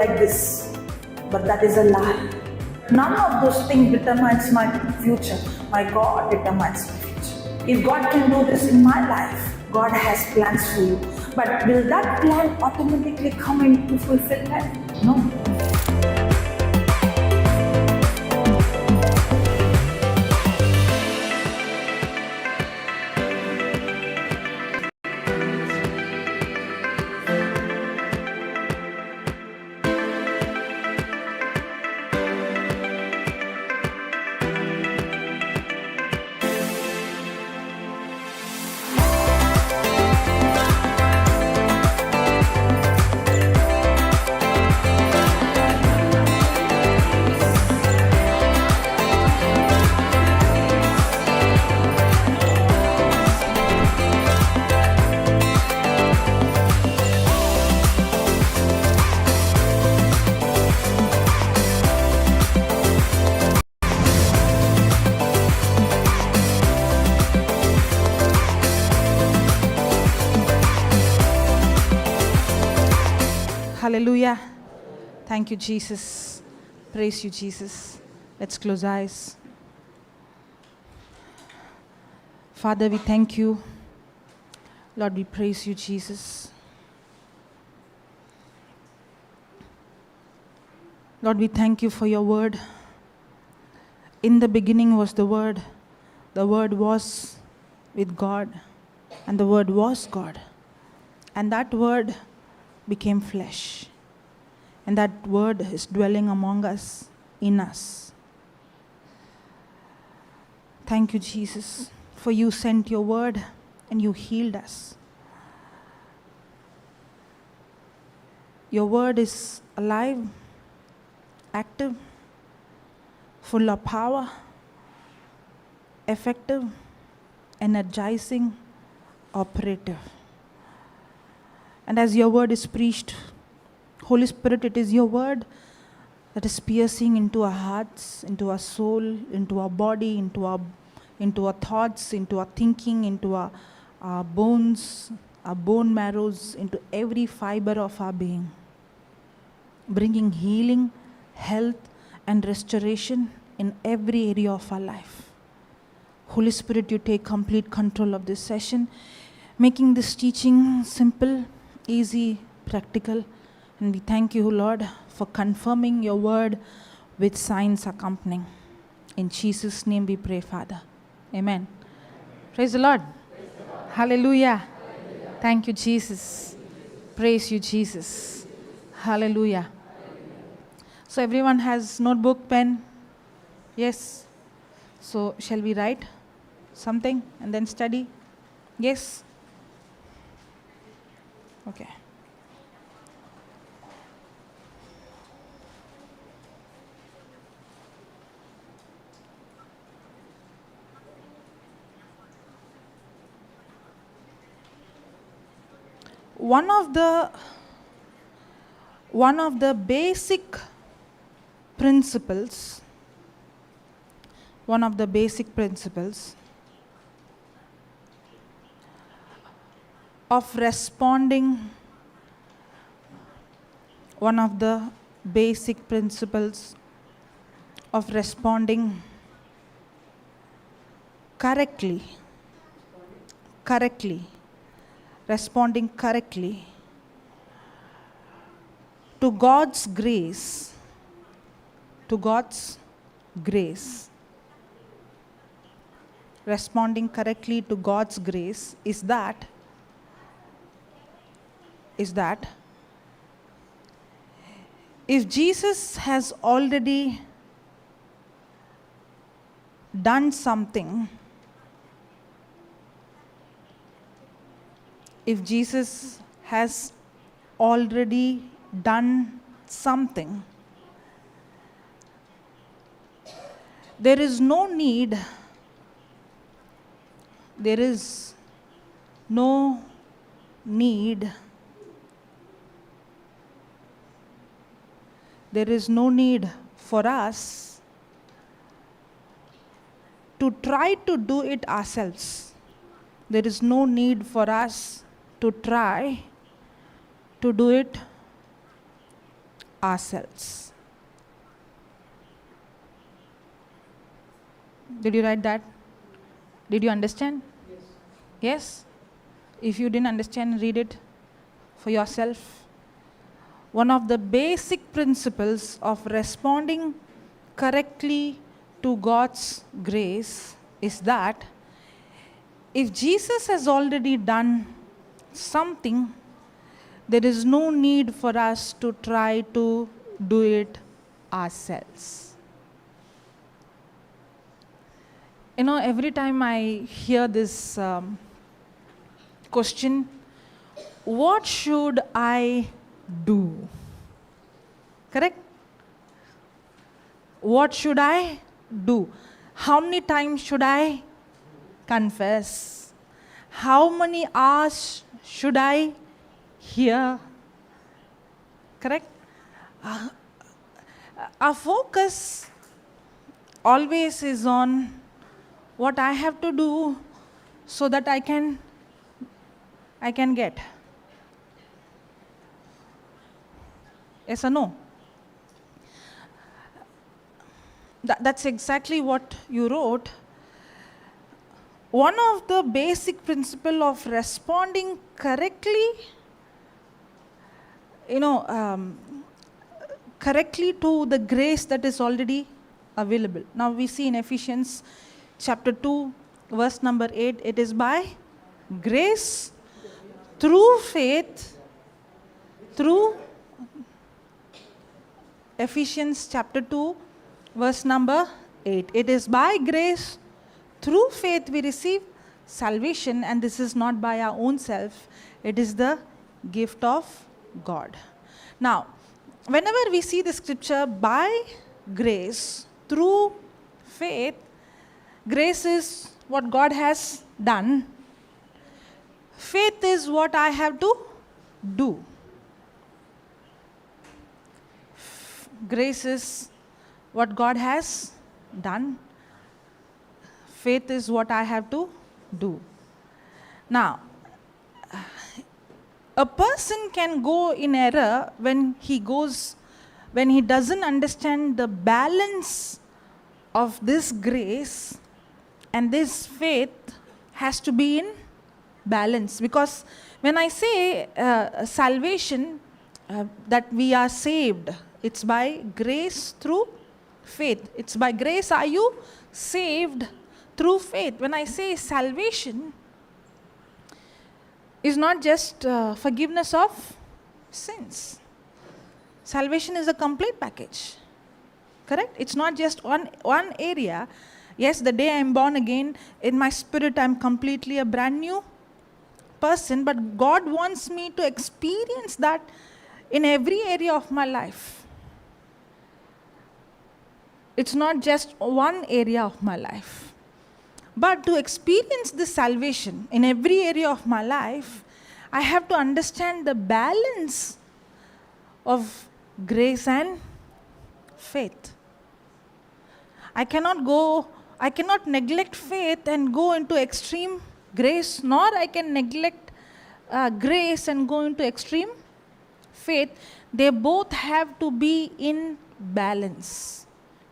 like this. But that is a lie. None of those things determines my future. My God determines my future. If God can do this in my life, God has plans for you. But will that plan automatically come into fulfillment? No. Hallelujah. Thank you, Jesus. Praise you, Jesus. Let's close eyes. Father, we thank you. Lord, we praise you, Jesus. Lord, we thank you for your word. In the beginning was the Word was with God, and the Word was God. And that Word became flesh. And that Word is dwelling among us, in us. Thank you, Jesus, for you sent your Word and you healed us. Your Word is alive, active, full of power, effective, energizing, operative. And as your word is preached, Holy Spirit, it is your word that is piercing into our hearts, into our soul, into our body, into our thoughts, into our thinking, into our bones, our bone marrows, into every fiber of our being, bringing healing, health, and restoration in every area of our life. Holy Spirit, you take complete control of this session, making this teaching simple, easy, practical. And we thank you, Lord, for confirming your word with signs accompanying. In Jesus' name we pray, Father. Amen. Praise the Lord. Hallelujah. Hallelujah. Thank you, Jesus. Praise you, Jesus. Hallelujah. So everyone has notebook, pen? Yes. So shall we write something and then study? Yes? Okay. One of the basic principles of responding, responding correctly to God's grace, responding correctly to God's grace is that if Jesus has already done something, there is no need for us to try to do it ourselves. There is no need for us to try to do it ourselves. Did you write that? Did you understand? Yes? If you didn't understand, read it for yourself. One of the basic principles of responding correctly to God's grace is that if Jesus has already done something, there is no need for us to try to do it ourselves. You know, every time I hear this question, what should I do? Correct? What should I do? How many times should I confess? How many hours should I hear? Correct? Our focus always is on what I have to do so that I can get. Yes or no? That's exactly what you wrote. One of the basic principle of responding correctly, correctly to the grace that is already available. Now we see in Ephesians chapter 2, verse number 8, it is by grace, through faith, through Ephesians chapter 2, verse number 8. It is by grace, through faith we receive salvation, and this is not by our own self, it is the gift of God. Now, whenever we see the scripture by grace, through faith, grace is what God has done. Faith is what I have to do. Grace is what God has done. Faith is what I have to do. Now, a person can go in error when he doesn't understand the balance of this grace, and this faith has to be in balance. Because when I say salvation, that we are saved, it's by grace through faith. It's by grace are you saved through faith. When I say salvation, is not just forgiveness of sins. Salvation is a complete package. Correct? It's not just one area. Yes, the day I'm born again, in my spirit I'm completely a brand new person, but God wants me to experience that in every area of my life. It's not just one area of my life. But to experience this salvation in every area of my life, I have to understand the balance of grace and faith. I cannot neglect faith and go into extreme grace, nor I can neglect grace and go into extreme faith. They both have to be in balance.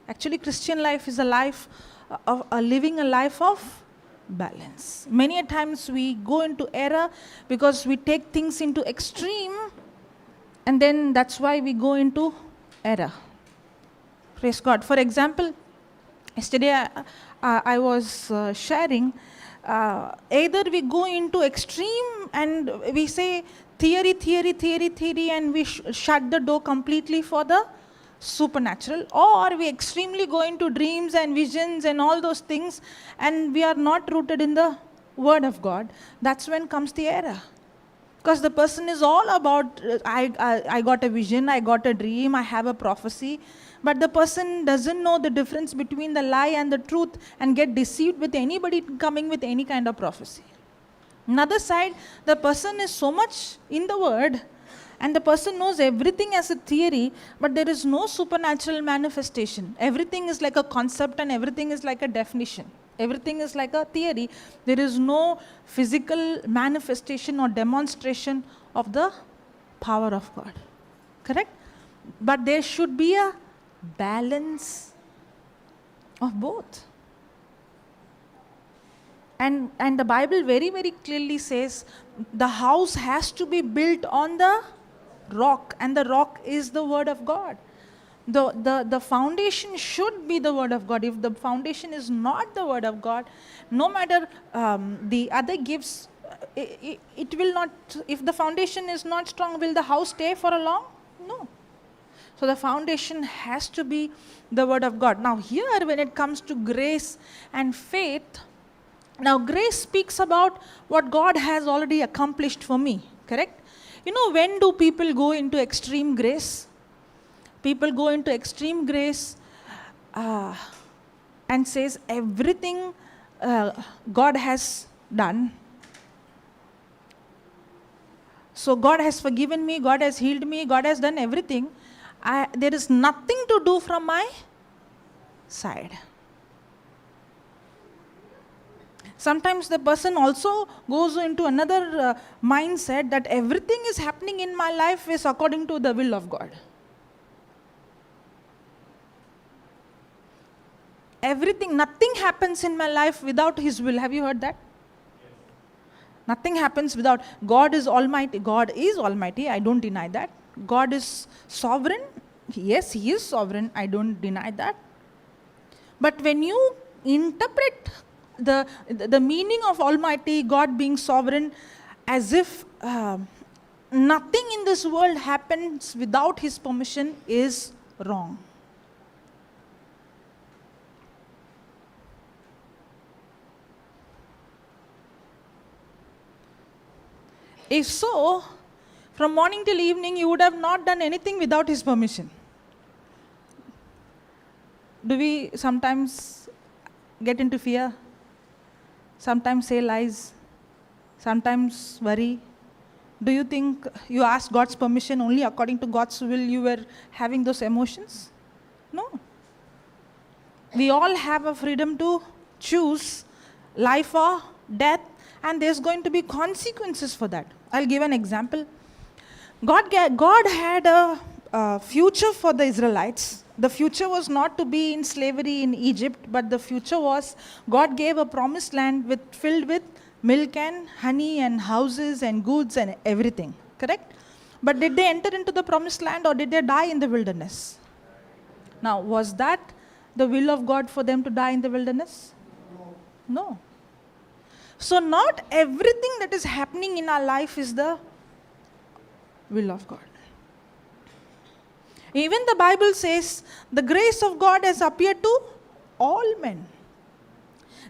Actually, Christian life is a life of living a life of balance. Many a times we go into error because we take things into extreme, and then that's why we go into error. Praise God. For example, yesterday I was sharing, either we go into extreme and we say theory, and we shut the door completely for the supernatural, or we extremely go into dreams and visions and all those things, and we are not rooted in the Word of God. That's when comes the error. Because the person is all about, I got a vision, I got a dream, I have a prophecy, but the person doesn't know the difference between the lie and the truth and get deceived with anybody coming with any kind of prophecy. Another side, the person is so much in the Word, and the person knows everything as a theory, but there is no supernatural manifestation. Everything is like a concept and everything is like a definition. Everything is like a theory. There is no physical manifestation or demonstration of the power of God. Correct? But there should be a balance of both. And the Bible very, very clearly says the house has to be built on the rock, and the rock is the Word of God. The foundation should be the Word of God. If the foundation is not the Word of God, no matter the other gifts, it will not, if the foundation is not strong, will the house stay for a long? No. So the foundation has to be the Word of God. Now here, when it comes to grace and faith, now grace speaks about what God has already accomplished for me, correct? You know, when do people go into extreme grace? People go into extreme grace and says everything God has done. So God has forgiven me, God has healed me, God has done everything. There is nothing to do from my side. Sometimes the person also goes into another mindset that everything is happening in my life is according to the will of God. Everything, nothing happens in my life without His will. Have you heard that? Yes. Nothing happens without. God is almighty. God is almighty. I don't deny that. God is sovereign. Yes, He is sovereign. I don't deny that. But when you interpret the meaning of Almighty, God being sovereign, as if nothing in this world happens without His permission, is wrong. If so, from morning till evening, you would have not done anything without His permission. Do we sometimes get into fear? Sometimes say lies? Sometimes worry? Do you think you asked God's permission only according to God's will you were having those emotions? No. We all have a freedom to choose life or death, and there's going to be consequences for that. I'll give an example. God had a future for the Israelites. The future was not to be in slavery in Egypt, but the future was God gave a promised land filled with milk and honey and houses and goods and everything. Correct? But did they enter into the promised land, or did they die in the wilderness? Now, was that the will of God for them to die in the wilderness? No. So not everything that is happening in our life is the will of God. Even the Bible says the grace of God has appeared to all men.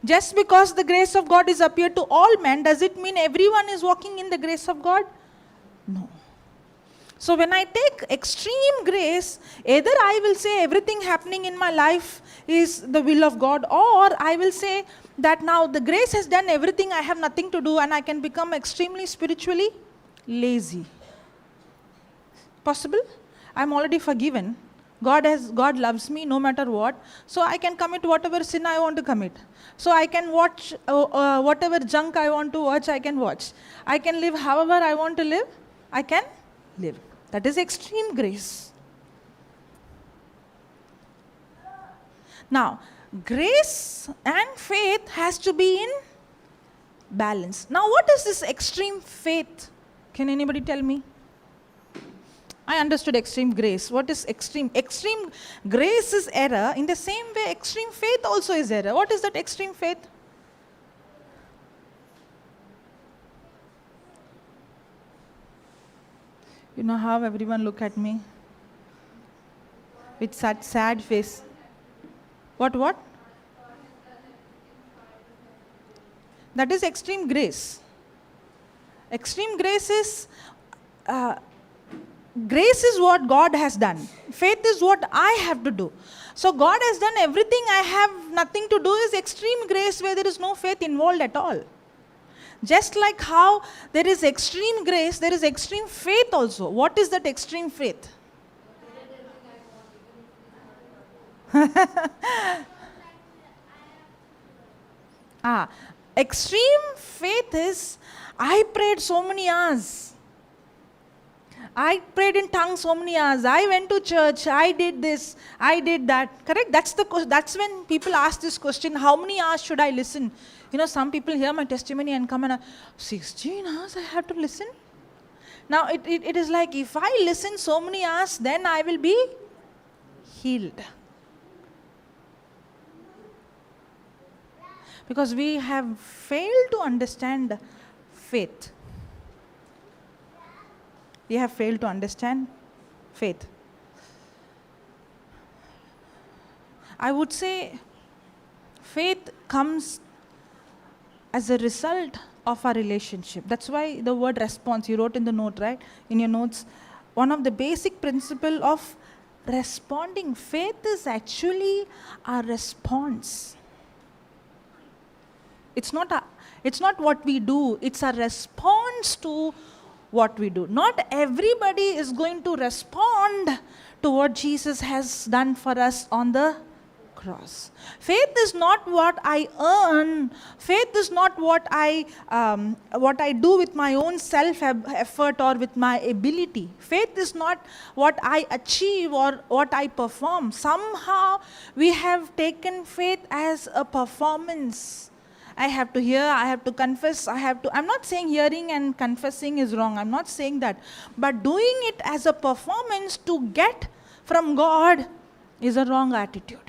Just because the grace of God is appeared to all men, does it mean everyone is walking in the grace of God? No. So when I take extreme grace, either I will say everything happening in my life is the will of God, or I will say that now the grace has done everything, I have nothing to do, and I can become extremely spiritually lazy. Possible? I'm already forgiven. God loves me no matter what. So I can commit whatever sin I want to commit. So I can watch whatever junk I want to watch, I can watch. I can live however I want to live, I can live. That is extreme grace. Now, grace and faith has to be in balance. Now, what is this extreme faith? Can anybody tell me? I understood extreme grace. What is extreme? Extreme grace is error. In the same way, extreme faith also is error. What is that extreme faith? You know how everyone look at me with such sad face. What? That is extreme grace. Extreme grace is grace is what God has done. Faith is what I have to do. So God has done everything, I have nothing to do, is extreme grace where there is no faith involved at all. Just like how there is extreme grace, there is extreme faith also. What is that extreme faith? Extreme faith is, I prayed so many hours. I prayed in tongues so many hours. I went to church. I did this. I did that. Correct? That's when people ask this question, how many hours should I listen? Some people hear my testimony and come and 16 hours I have to listen. Now it is like, if I listen so many hours, then I will be healed. Because we have failed to understand faith. We have failed to understand faith. I would say faith comes as a result of our relationship. That's why the word response, you wrote in the note, right? In your notes, one of the basic principle of responding. Faith is actually a response. It's not what we do, it's a response to what we do. Not everybody is going to respond to what Jesus has done for us on the cross. Faith is not what I earn. Faith is not what I do with my own self-effort or with my ability. Faith is not what I achieve or what I perform. Somehow we have taken faith as a performance. I have to hear, I have to confess, I'm not saying hearing and confessing is wrong. I'm not saying that. But doing it as a performance to get from God is a wrong attitude.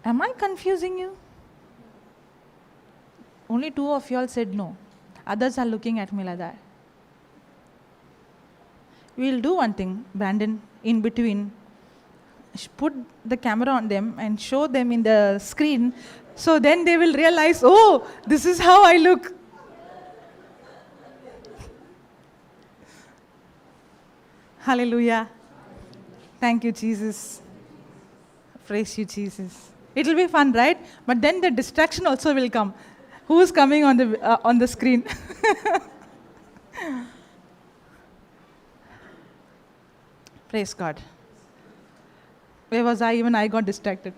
Am I confusing you? Only 2 of you all said no. Others are looking at me like that. We'll do one thing, Brandon, in between. Put the camera on them and show them in the screen, so then they will realize, oh, this is how I look. Hallelujah. Thank you, Jesus. Praise you, Jesus. It will be fun, right? But then the distraction also will come. Who's coming on the screen? Praise God. Where was I? Even I got distracted.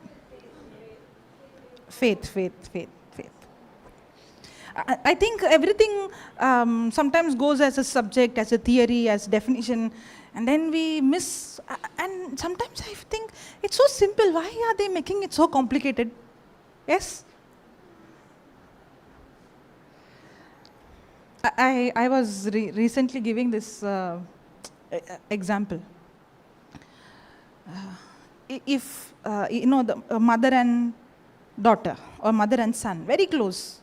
Faith. I think everything sometimes goes as a subject, as a theory, as definition, and then we miss. And sometimes I think it's so simple. Why are they making it so complicated? Yes? I was recently giving this example. If the mother and daughter or mother and son, very close,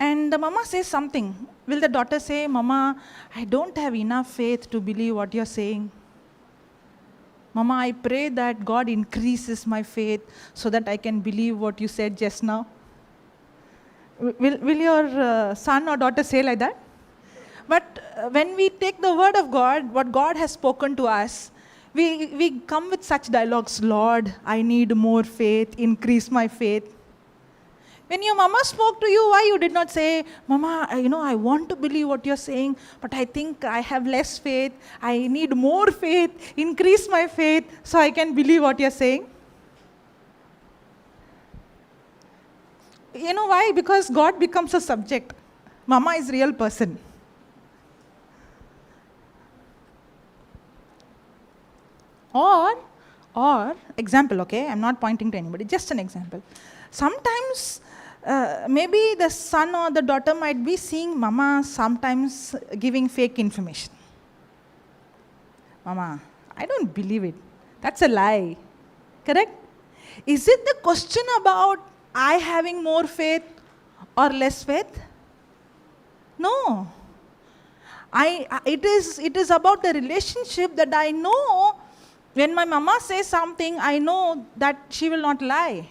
and the mama says something, will the daughter say, Mama, I don't have enough faith to believe what you're saying? Mama, I pray that God increases my faith so that I can believe what you said just now. Will your son or daughter say like that? But when we take the word of God, what God has spoken to us, we come with such dialogues. Lord, I need more faith, increase my faith. When your mama spoke to you, why you did not say, Mama, I want to believe what you're saying, but I think I have less faith. I need more faith, increase my faith so I can believe what you're saying. You know why? Because God becomes a subject. Mama is real person. Or example, okay? I'm not pointing to anybody, just an example. Sometimes maybe the son or the daughter might be seeing Mama sometimes giving fake information. Mama, I don't believe it. That's a lie. Correct? Is it the question about I having more faith or less faith? No. It is about the relationship that I know. When my mama says something, I know that she will not lie.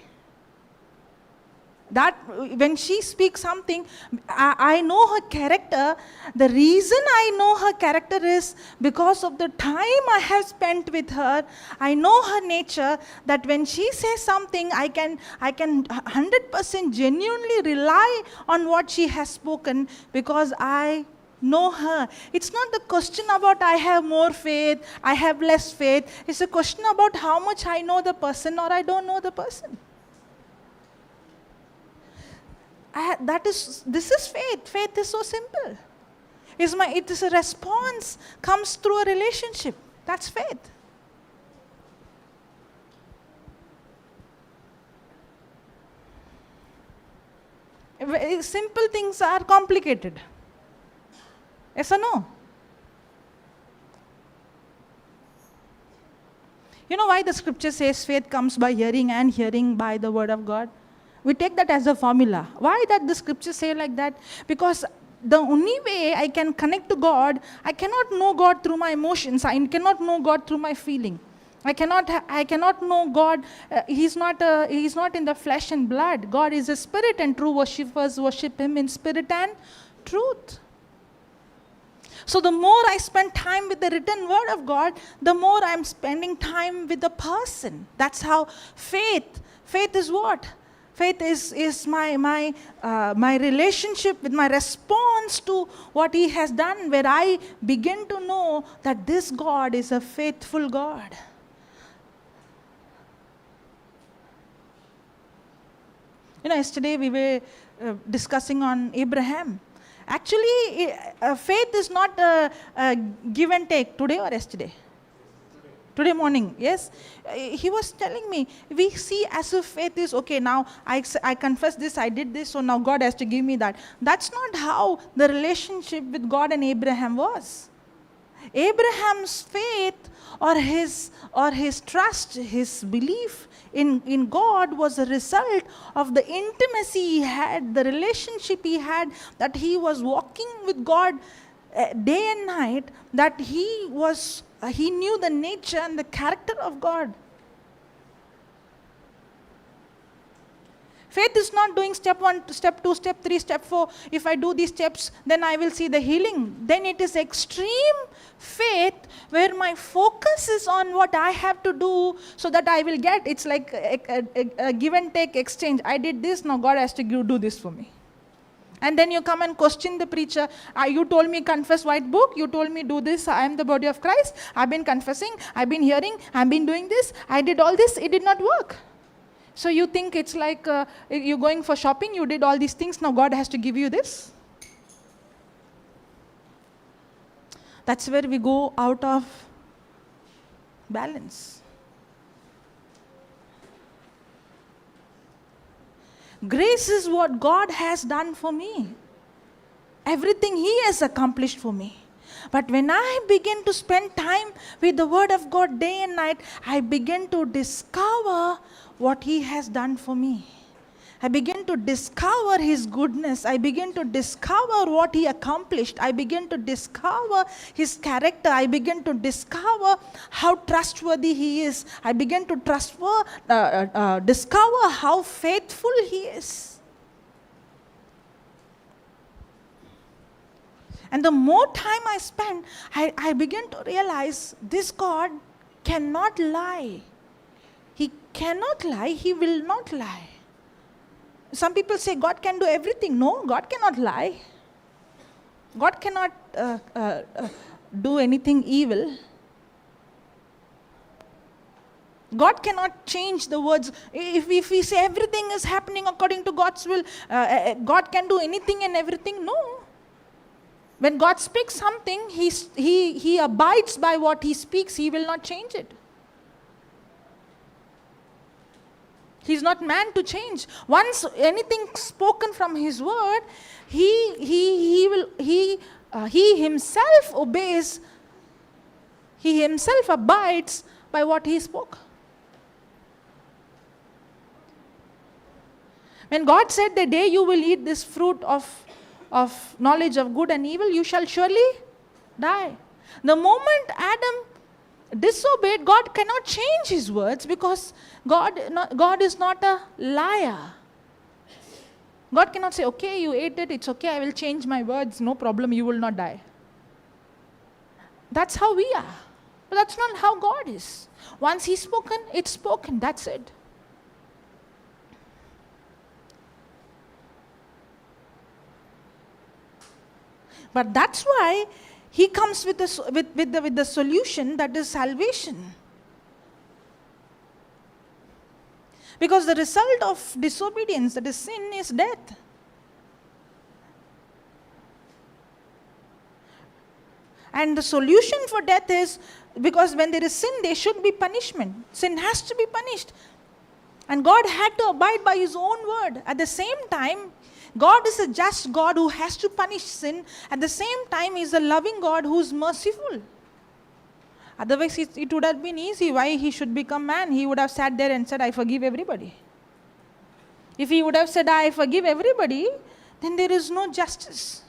That when she speaks something, I know her character. The reason I know her character is because of the time I have spent with her. I know her nature, that when she says something, I can 100% genuinely rely on what she has spoken because I know her. It's not the question about I have more faith, I have less faith. It's a question about how much I know the person or I don't know the person. This is faith. Faith is so simple. It is a response, comes through a relationship. That's faith. Simple things are complicated. Yes or no? You know why the scripture says faith comes by hearing and hearing by the word of God? We take that as a formula. Why that the scripture say like that? Because the only way I can connect to God, I cannot know God through my emotions. I cannot know God through my feeling. I cannot know God. He's not in the flesh and blood. God is a spirit, and true worshippers worship Him in spirit and truth. So the more I spend time with the written word of God, the more I'm spending time with the person. That's how faith is what? Faith is my relationship with my response to what He has done, where I begin to know that this God is a faithful God. Yesterday we were discussing on Abraham. Actually, faith is not a give and take. Today or yesterday? Today morning, yes. He was telling me, we see as if faith is, okay, now I confess this, I did this, so now God has to give me that. That's not how the relationship with God and Abraham was. Abraham's faith or his trust, his belief in God was a result of the intimacy he had, the relationship he had, that he was walking with God day and night, that he knew the nature and the character of God. Faith is not doing step 1, step 2, step 3, step 4. If I do these steps, then I will see the healing. Then it is extreme faith where my focus is on what I have to do so that I will get. It's like a give and take exchange. I did this, now God has to do this for me. And then you come and question the preacher. You told me confess white book. You told me do this. I am the body of Christ. I've been confessing. I've been hearing. I've been doing this. I did all this. It did not work. So you think it's like you're going for shopping. You did all these things. Now God has to give you this. That's where we go out of balance. Grace is what God has done for me. Everything He has accomplished for me. But when I begin to spend time with the Word of God day and night, I begin to discover what He has done for me. I begin to discover His goodness. I begin to discover what He accomplished. I begin to discover His character. I begin to discover how trustworthy He is. I begin to discover how faithful He is. And the more time I spend, I begin to realize this God cannot lie. He cannot lie. He will not lie. Some people say God can do everything. No, God cannot lie. God cannot do anything evil. God cannot change the words. If we say everything is happening according to God's will, God can do anything and everything. No. When God speaks something, He abides by what He speaks. He will not change it. He's not man to change. Once anything spoken from His word, He Himself obeys. He Himself abides by what He spoke. When God said, the day you will eat this fruit of knowledge of good and evil, you shall surely die. The moment Adam disobeyed, God cannot change His words, because God is not a liar. God cannot say, okay, you ate it, it's okay, I will change my words, no problem, you will not die. That's how we are. But that's not how God is. Once He's spoken, it's spoken, that's it. But that's why He comes with the solution, that is salvation. Because the result of disobedience, that is sin, is death. And the solution for death is, because when there is sin, there should be punishment. Sin has to be punished. And God had to abide by his own word. At the same time, God is a just God who has to punish sin. At the same time, he is a loving God who is merciful. Otherwise, it would have been easy. Why he should become man? He would have sat there and said, I forgive everybody. If he would have said, I forgive everybody, then there is no justice.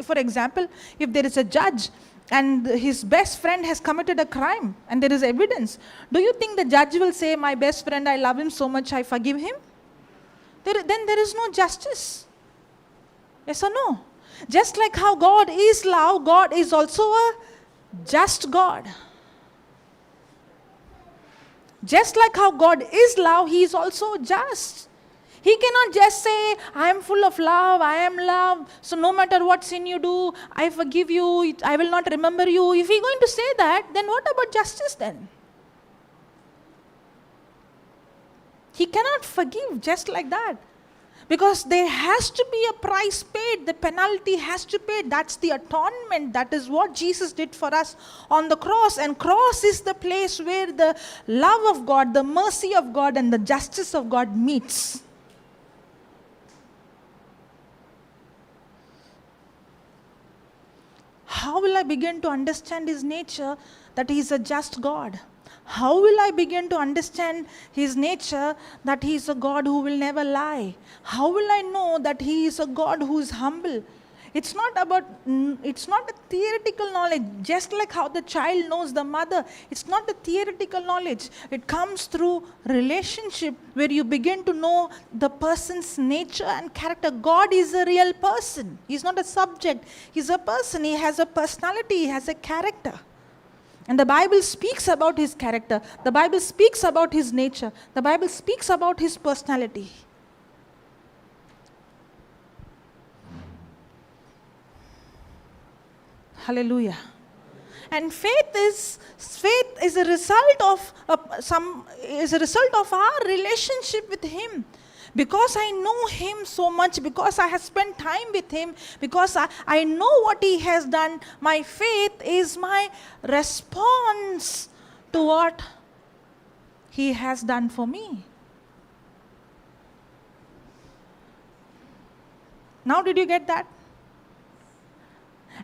For example, if there is a judge and his best friend has committed a crime and there is evidence, do you think the judge will say, my best friend, I love him so much, I forgive him? Then there is no justice. Yes or no? Just like how God is love, God is also a just God. Just like how God is love, he is also just. He cannot just say, I am full of love, I am love, so no matter what sin you do, I forgive you, I will not remember you. If he is going to say that, then what about justice then? He cannot forgive just like that. Because there has to be a price paid, the penalty has to be paid. That's the atonement. That is what Jesus did for us on the cross. And cross is the place where the love of God, the mercy of God, and the justice of God meets. How will I begin to understand his nature, that he is a just God? How will I begin to understand his nature, that he is a God who will never lie? How will I know that he is a God who is humble? It's not a theoretical knowledge, just like how the child knows the mother. It's not a theoretical knowledge. It comes through relationship, where you begin to know the person's nature and character. God is a real person. He's not a subject. He's a person. He has a personality. He has a character. And the Bible speaks about his character. The Bible speaks about his nature. The Bible speaks about his personality. Hallelujah. And faith is a result of our relationship with him. Because I know him so much, because I have spent time with him, because I know what he has done, my faith is my response to what he has done for me. Now, did you get that?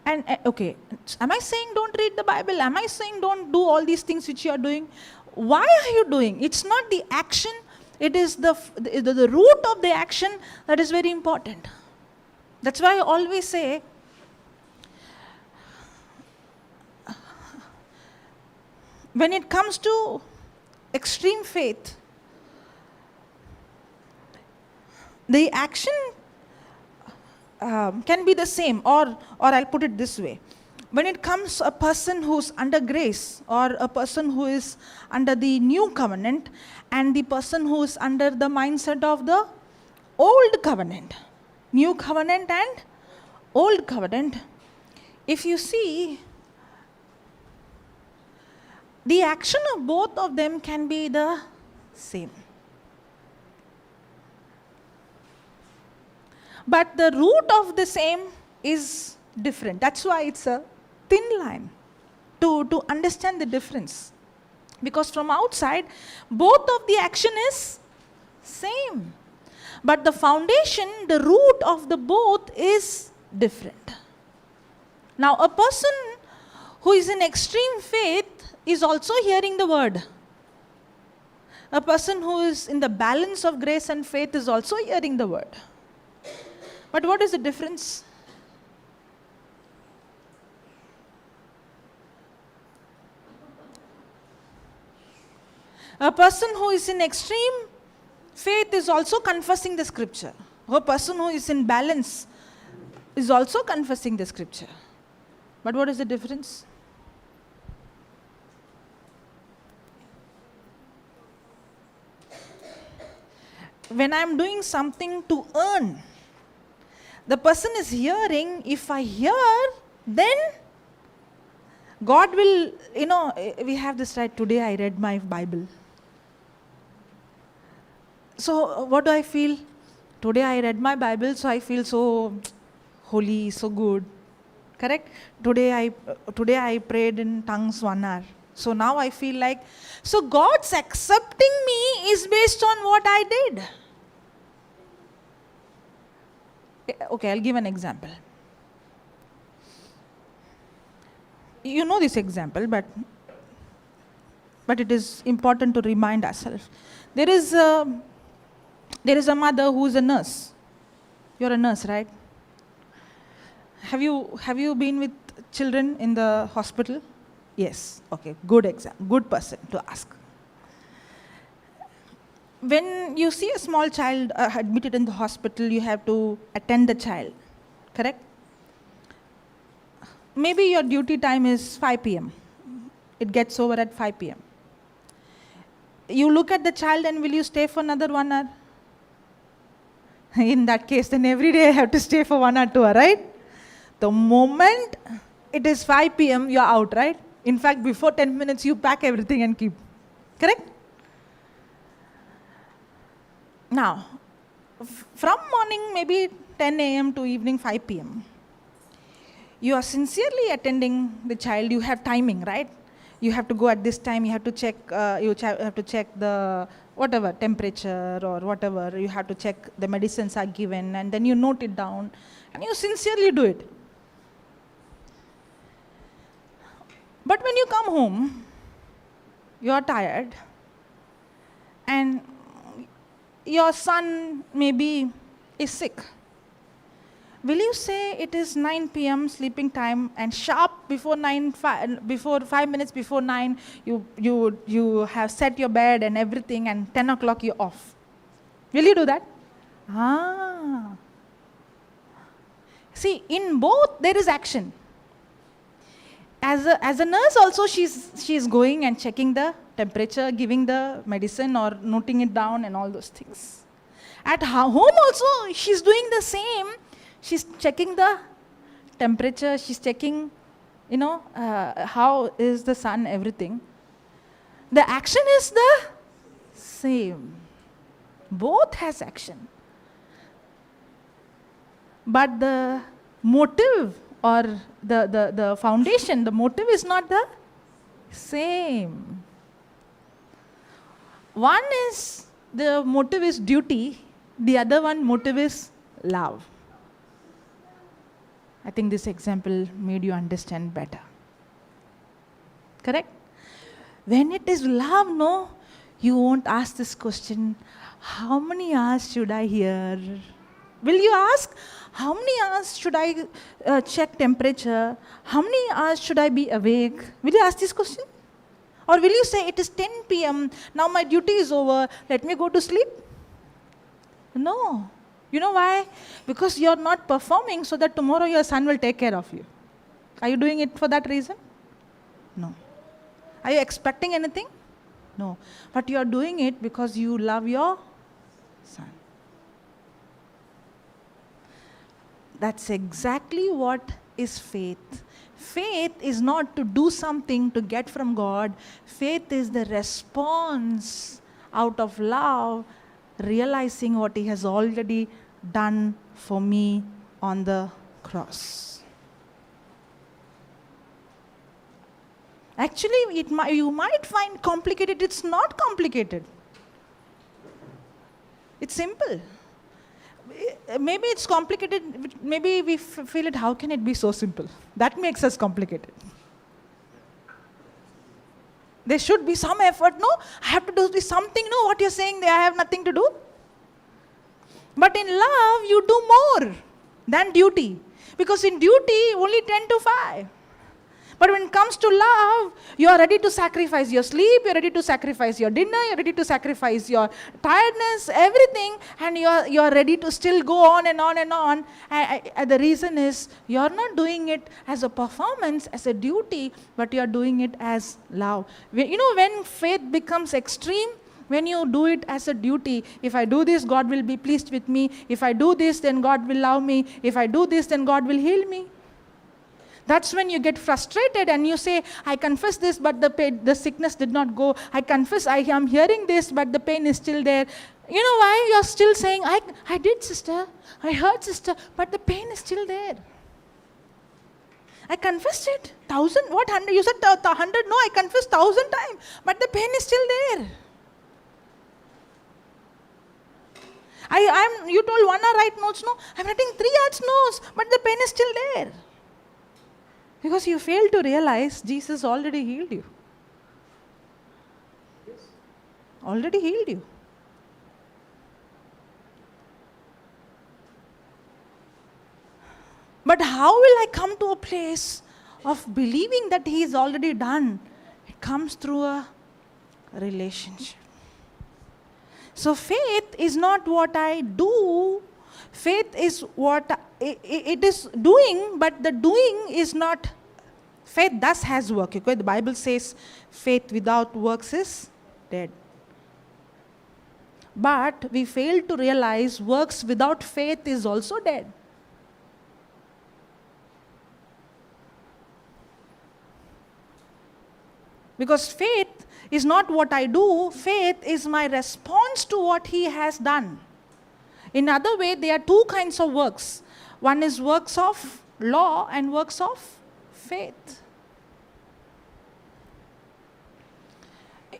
And okay, am I saying don't read the Bible? Am I saying don't do all these things which you are doing? Why are you doing? It's not the action. It is the root of the action that is very important. That's why I always say, when it comes to extreme faith, the action can be the same, or I'll put it this way. When it comes a person who's under grace, or a person who is under the new covenant, and the person who is under the mindset of the old covenant, new covenant and old covenant, if you see, the action of both of them can be the same. But the root of the same is different. That's why it's a thin line to understand the difference. Because from outside, both of the action is same. But the foundation, the root of the both is different. Now, a person who is in extreme faith is also hearing the word. A person who is in the balance of grace and faith is also hearing the word. But what is the difference? A person who is in extreme faith is also confessing the scripture. A person who is in balance is also confessing the scripture. But what is the difference? When I am doing something to earn, the person is hearing. If I hear, then God will, we have this right. Today I read my Bible. So what do I feel? Today I read my Bible, so I feel so holy, so good. Correct? Today I prayed in tongues 1 hour. So now I feel like, so God's accepting me is based on what I did. Okay, I'll give an example. You know this example, but it is important to remind ourselves. There is a mother who is a nurse. You're a nurse, right? Have you been with children in the hospital? Yes. Okay. Good person to ask. When you see a small child admitted in the hospital, you have to attend the child. Correct? Maybe your duty time is 5 p.m. It gets over at 5 p.m. You look at the child and will you stay for another 1 hour? In that case, then every day I have to stay for 1 or 2 hours, right? The moment it is 5 p.m., you're out, right? In fact, before 10 minutes, you pack everything and keep. Correct? Now, from morning maybe 10 a.m. to evening 5 p.m., you are sincerely attending the child. You have timing, right? You have to go at this time. You have to check. You have to check the whatever temperature or whatever. You have to check the medicines are given, and then you note it down, and you sincerely do it. But when you come home, you are tired, and your son maybe is sick. Will you say it is 9 p.m. sleeping time and sharp before 5 minutes before 9, you have set your bed and everything, and 10 o'clock you're off? Will you do that? See, in both there is action. As a nurse also, she's going and checking the temperature, giving the medicine or noting it down and all those things. At home also, she's doing the same. She's checking the temperature, she's checking, how is the sun, everything. The action is the same. Both has action. But the motive or the foundation, the motive is not the same. One is, the motive is duty, the other one motive is love. I think this example made you understand better. Correct? When it is love, no, you won't ask this question, how many hours should I hear? Will you ask, how many hours should I check temperature? How many hours should I be awake? Will you ask this question? Or will you say, it is 10 p.m., now my duty is over, let me go to sleep? No. You know why? Because you're not performing so that tomorrow your son will take care of you. Are you doing it for that reason? No. Are you expecting anything? No. But you are doing it because you love your son. That's exactly what is faith. Faith is not to do something to get from God. Faith is the response out of love, realizing what He has already done for me on the cross. Actually, you might find complicated. It's not complicated. It's simple. Maybe it's complicated. Maybe we feel it, how can it be so simple? That makes us complicated. There should be some effort. No, I have to do this something. No, what you're saying, I have nothing to do. But in love, you do more than duty. Because in duty, only 10 to 5. But when it comes to love, you are ready to sacrifice your sleep, you're ready to sacrifice your dinner, you're ready to sacrifice your tiredness, everything, and you are ready to still go on and on and on. And the reason is, you're not doing it as a performance, as a duty, but you're doing it as love. When faith becomes extreme, when you do it as a duty, if I do this, God will be pleased with me. If I do this, then God will love me. If I do this, then God will heal me. That's when you get frustrated and you say, I confess this, but the sickness did not go. I confess I am hearing this, but the pain is still there. You know why? You're still saying, I did, sister. I heard, sister, but the pain is still there. I confessed it. 1,000, what 100? You said 100. No, I confessed 1,000 times. But the pain is still there. You told 1 hour write notes. No, I'm writing 3 hours notes. But the pain is still there. Because you failed to realize Jesus already healed you. Already healed you. But how will I come to a place of believing that He is already done? It comes through a relationship. So faith is not what I do. Faith is what it is doing, but the doing is not. Faith thus has work. Okay? The Bible says faith without works is dead. But we fail to realize works without faith is also dead. Because faith is not what I do, faith is my response to what He has done. In other way, there are two kinds of works. One is works of law and works of faith.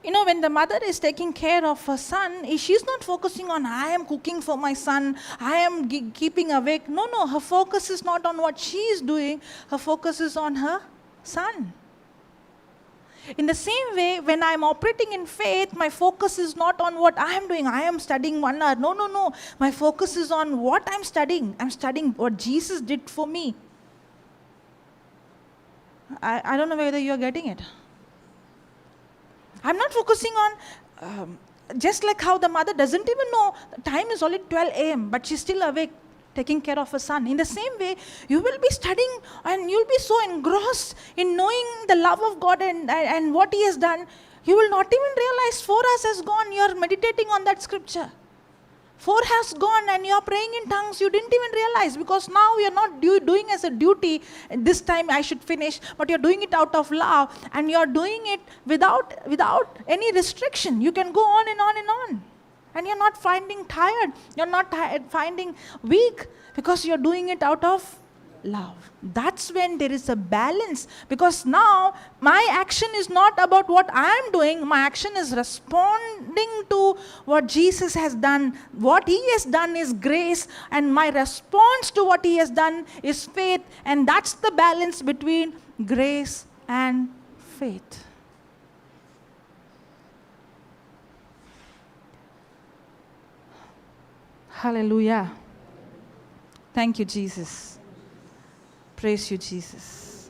You know, when the mother is taking care of her son, she's not focusing on, I am cooking for my son, I am keeping awake. No, her focus is not on what she is doing, her focus is on her son. In the same way, when I am operating in faith, my focus is not on what I am doing. I am studying 1 hour. No. My focus is on what I am studying. I am studying what Jesus did for me. I don't know whether you are getting it. I'm not focusing on, just like how the mother doesn't even know, the time is only 12 a.m., but she's still awake, taking care of her son. In the same way, you will be studying and you'll be so engrossed in knowing the love of God and what He has done, you will not even realize 4 hours has gone, you're meditating on that scripture. 4 has gone and you're praying in tongues, you didn't even realize, because now you're not doing as a duty, this time I should finish, but you're doing it out of love, and you're doing it without any restriction. You can go on and on and on. And you're not finding tired, you're not finding weak, because you're doing it out of love. That's when there is a balance, because now my action is not about what I'm doing, my action is responding to what Jesus has done. What He has done is grace, and my response to what He has done is faith, and that's the balance between grace and faith. Hallelujah. Thank you, Jesus. Praise you, Jesus.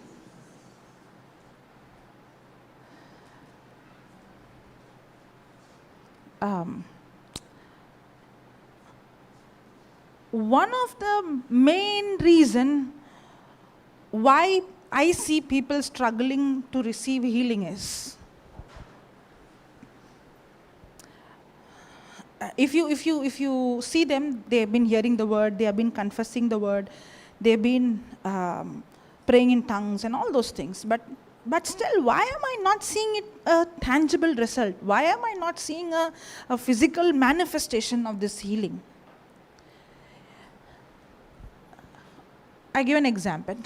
One of the main reason why I see people struggling to receive healing is, if you see them, they have been hearing the word, they have been confessing the word, they have been praying in tongues and all those things. But still, why am I not seeing a tangible result? Why am I not seeing a physical manifestation of this healing? I give an example.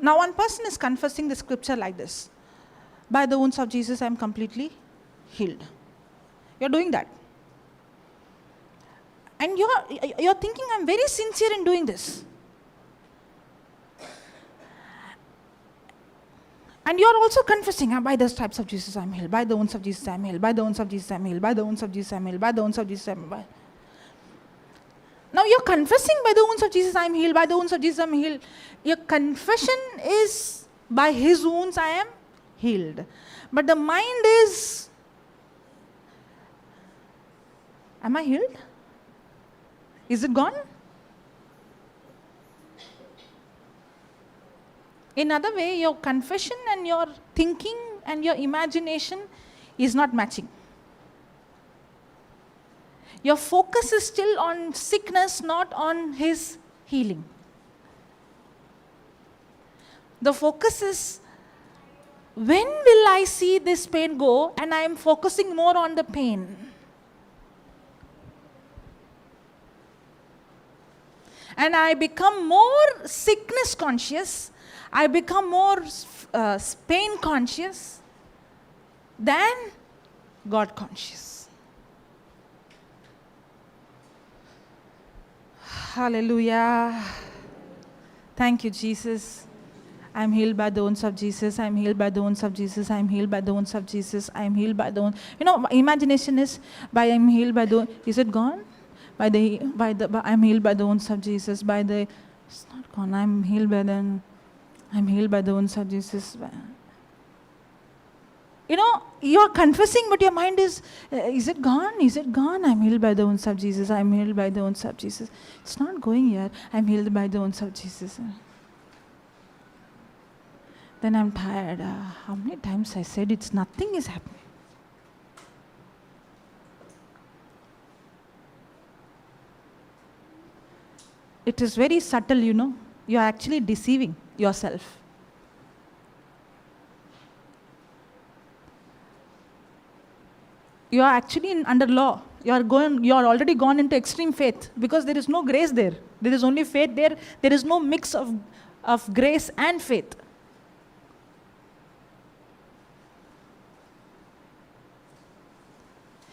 Now, one person is confessing the scripture like this: by the wounds of Jesus, I am completely healed. You're doing that. And you're thinking, I'm very sincere in doing this. And you're also confessing, by the stripes of Jesus I'm healed, by the wounds of Jesus I'm healed, by the wounds of Jesus I'm healed, by the wounds of Jesus I'm healed, by the wounds of Jesus I'm healed. Now you're confessing, by the wounds of Jesus I'm healed, by the wounds of Jesus I'm healed. Your confession is, by His wounds I am healed. But the mind is, am I healed? Is it gone? In other way, your confession and your thinking and your imagination is not matching. Your focus is still on sickness, not on His healing. The focus is, when will I see this pain go? And I am focusing more on the pain. and I become more sickness conscious, I become more pain conscious than God conscious. Hallelujah. Thank you, Jesus. I'm healed by the wounds of Jesus. I'm healed by the wounds of Jesus. I'm healed by the wounds of Jesus. I'm healed by the wounds. Imagination is by I'm healed by the. Is it gone? I'm healed by the wounds of Jesus. It's not gone. I'm healed by the wounds of Jesus. You're confessing, but your mind is it gone? Is it gone? I'm healed by the wounds of Jesus. I'm healed by the wounds of Jesus. It's not going here. I'm healed by the wounds of Jesus. Then I'm tired. How many times I said nothing is happening? It is very subtle, You are actually deceiving yourself. You are actually under law. You are already gone into extreme faith because there is no grace there. There is only faith there. There is no mix of grace and faith.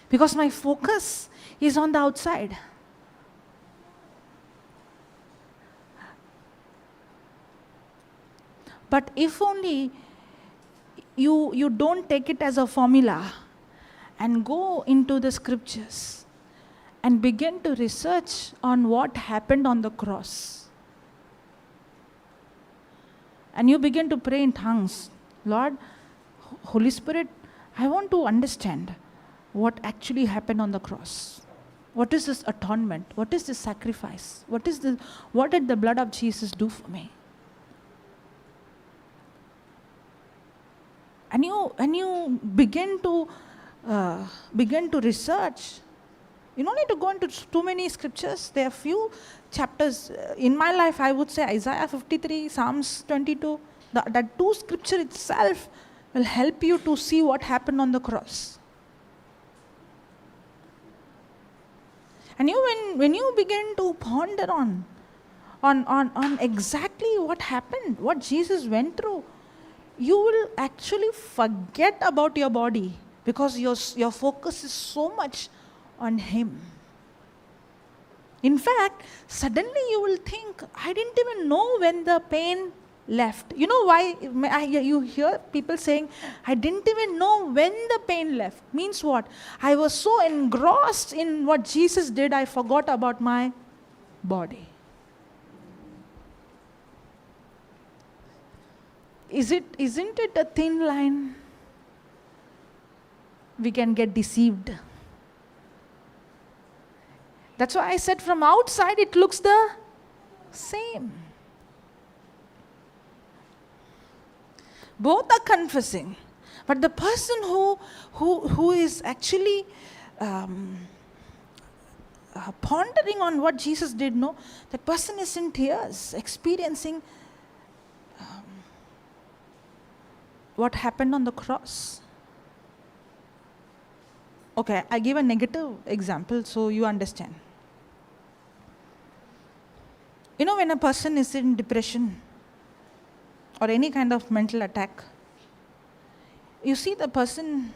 Because my focus is on the outside. But if only you don't take it as a formula and go into the scriptures and begin to research on what happened on the cross. And you begin to pray in tongues. Lord, Holy Spirit, I want to understand what actually happened on the cross. What is this atonement? What is this sacrifice? What did the blood of Jesus do for me? And you begin to research. You don't need to go into too many scriptures. There are few chapters. In my life, I would say Isaiah 53, Psalms 22. That two scripture itself will help you to see what happened on the cross. And when you begin to ponder on exactly what happened, what Jesus went through, you will actually forget about your body because your focus is so much on Him. In fact, suddenly you will think, I didn't even know when the pain left. You know why? You hear people saying, I didn't even know when the pain left. Means what? I was so engrossed in what Jesus did, I forgot about my body. Isn't it a thin line? We can get deceived. That's why I said from outside it looks the same. Both are confessing. But the person who is actually pondering on what Jesus did, that person is in tears, experiencing what happened on the cross. Okay, I give a negative example so you understand. When a person is in depression or any kind of mental attack, you see the person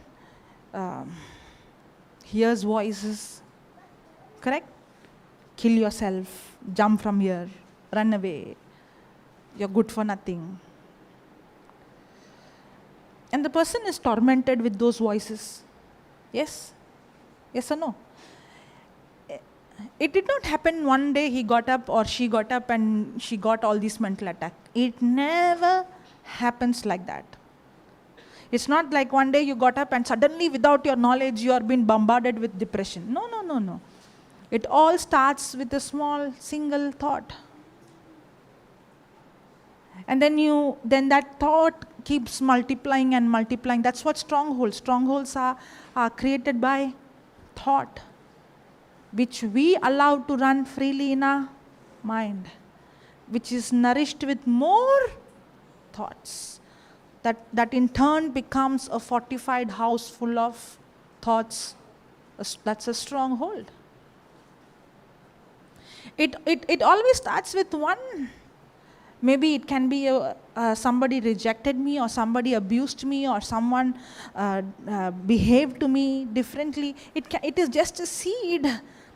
hears voices, correct? Kill yourself, jump from here, run away, you're good for nothing. And the person is tormented with those voices. Yes? Yes or no? It did not happen one day he got up or she got up and she got all these mental attacks. It never happens like that. It's not like one day you got up and suddenly without your knowledge you are being bombarded with depression. No. It all starts with a small single thought. And then that thought keeps multiplying and multiplying. That's what strongholds. Strongholds are created by thought, which we allow to run freely in our mind, which is nourished with more thoughts. That in turn becomes a fortified house full of thoughts. That's a stronghold. It always starts with one. Maybe it can be somebody rejected me, or somebody abused me, or someone behaved to me differently. It is just a seed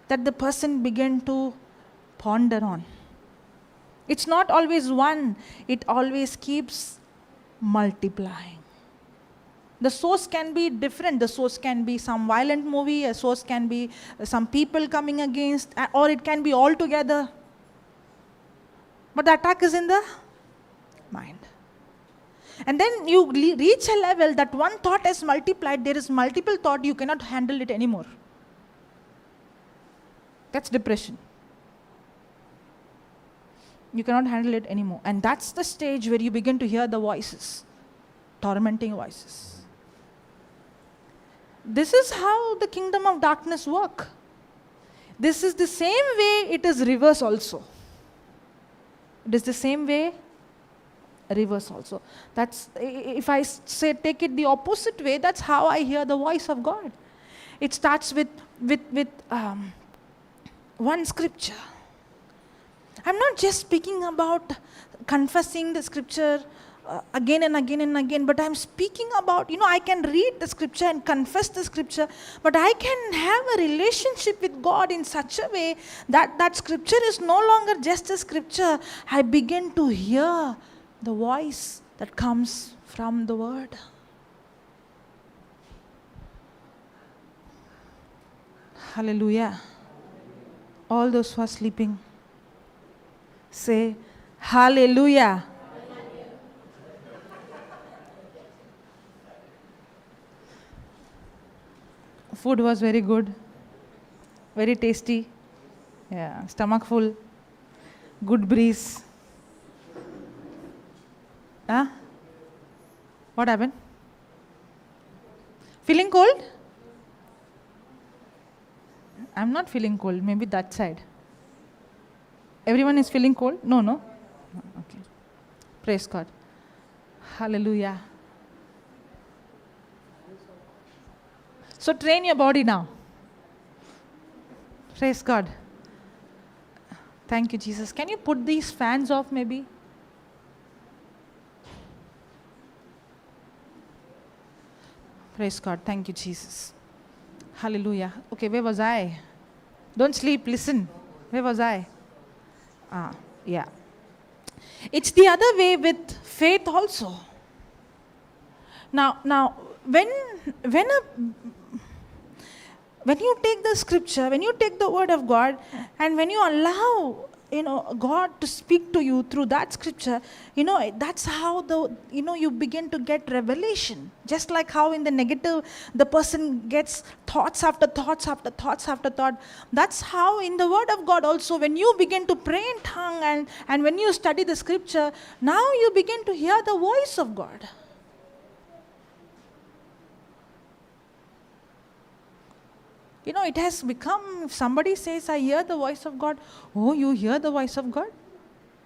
that the person began to ponder on. It's not always one, it always keeps multiplying. The source can be different. The source can be some violent movie, a source can be some people coming against, or it can be all together. But the attack is in the mind. And then you reach a level that one thought has multiplied, there is multiple thought, you cannot handle it anymore. That's depression. You cannot handle it anymore. And that's the stage where you begin to hear the voices, tormenting voices. This is how the kingdom of darkness work. This is the same way it is reverse also. It is the same way reverse also. That's, if I say take it the opposite way, that's how I hear the voice of God. It starts with one scripture. I'm not just speaking about confessing the scripture again and again and again, but I'm speaking about, I can read the scripture and confess the scripture, but I can have a relationship with God in such a way that that scripture is no longer just a scripture. I begin to hear the voice that comes from the word. Hallelujah. All those who are sleeping, say hallelujah. Food was very good, very tasty. Yeah, stomach full, good breeze. Huh? What happened? Feeling cold? I'm not feeling cold, maybe that side. Everyone is feeling cold? No? Okay. Praise God. Hallelujah. So train your body now. Praise God. Thank you, Jesus. Can you put these fans off maybe? Praise God. Thank you, Jesus. Hallelujah. Okay, where was I? Don't sleep, listen. Where was I? Yeah. It's the other way with faith also. Now, when you take the scripture, when you take the word of God, and when you allow, God to speak to you through that scripture, that's how you begin to get revelation. Just like how in the negative, the person gets thoughts after thoughts after thoughts after thought. That's how in the word of God also, when you begin to pray in tongue and when you study the scripture, now you begin to hear the voice of God. It has become, if somebody says, I hear the voice of God, oh, you hear the voice of God?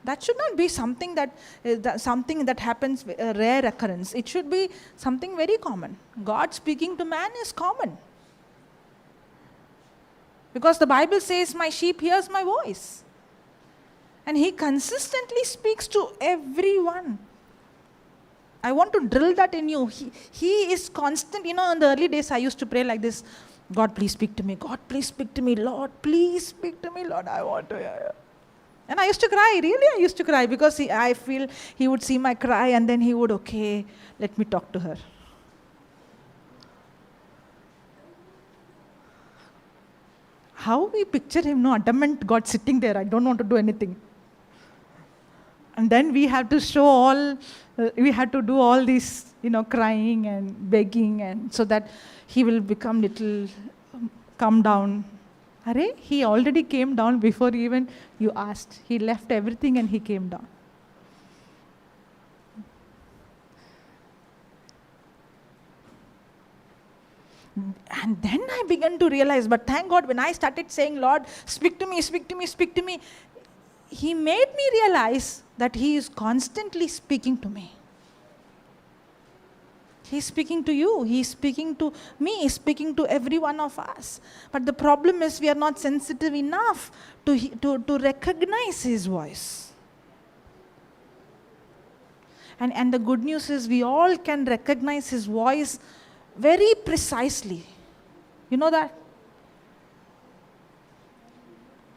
That should not be something that happens, a rare occurrence. It should be something very common. God speaking to man is common. Because the Bible says, my sheep hears my voice. And he consistently speaks to everyone. I want to drill that in you. He is constant. In the early days, I used to pray like this. God, please speak to me. God, please speak to me. Lord, please speak to me. Lord, I want to hear you. And I used to cry. Really, I used to cry because I feel he would see my cry and then he would, okay, let me talk to her. How we picture him, adamant God sitting there. I don't want to do anything. And then we have to we had to do all this, crying and begging, and so that he will become little, come down. Arey, he already came down before even you asked. He left everything and he came down. And then I began to realize, but thank God, when I started saying, Lord, speak to me, speak to me, speak to me, he made me realize that he is constantly speaking to me. He's speaking to you. He's speaking to me. He's speaking to every one of us. But the problem is we are not sensitive enough to recognize His voice. And the good news is we all can recognize His voice very precisely. You know that?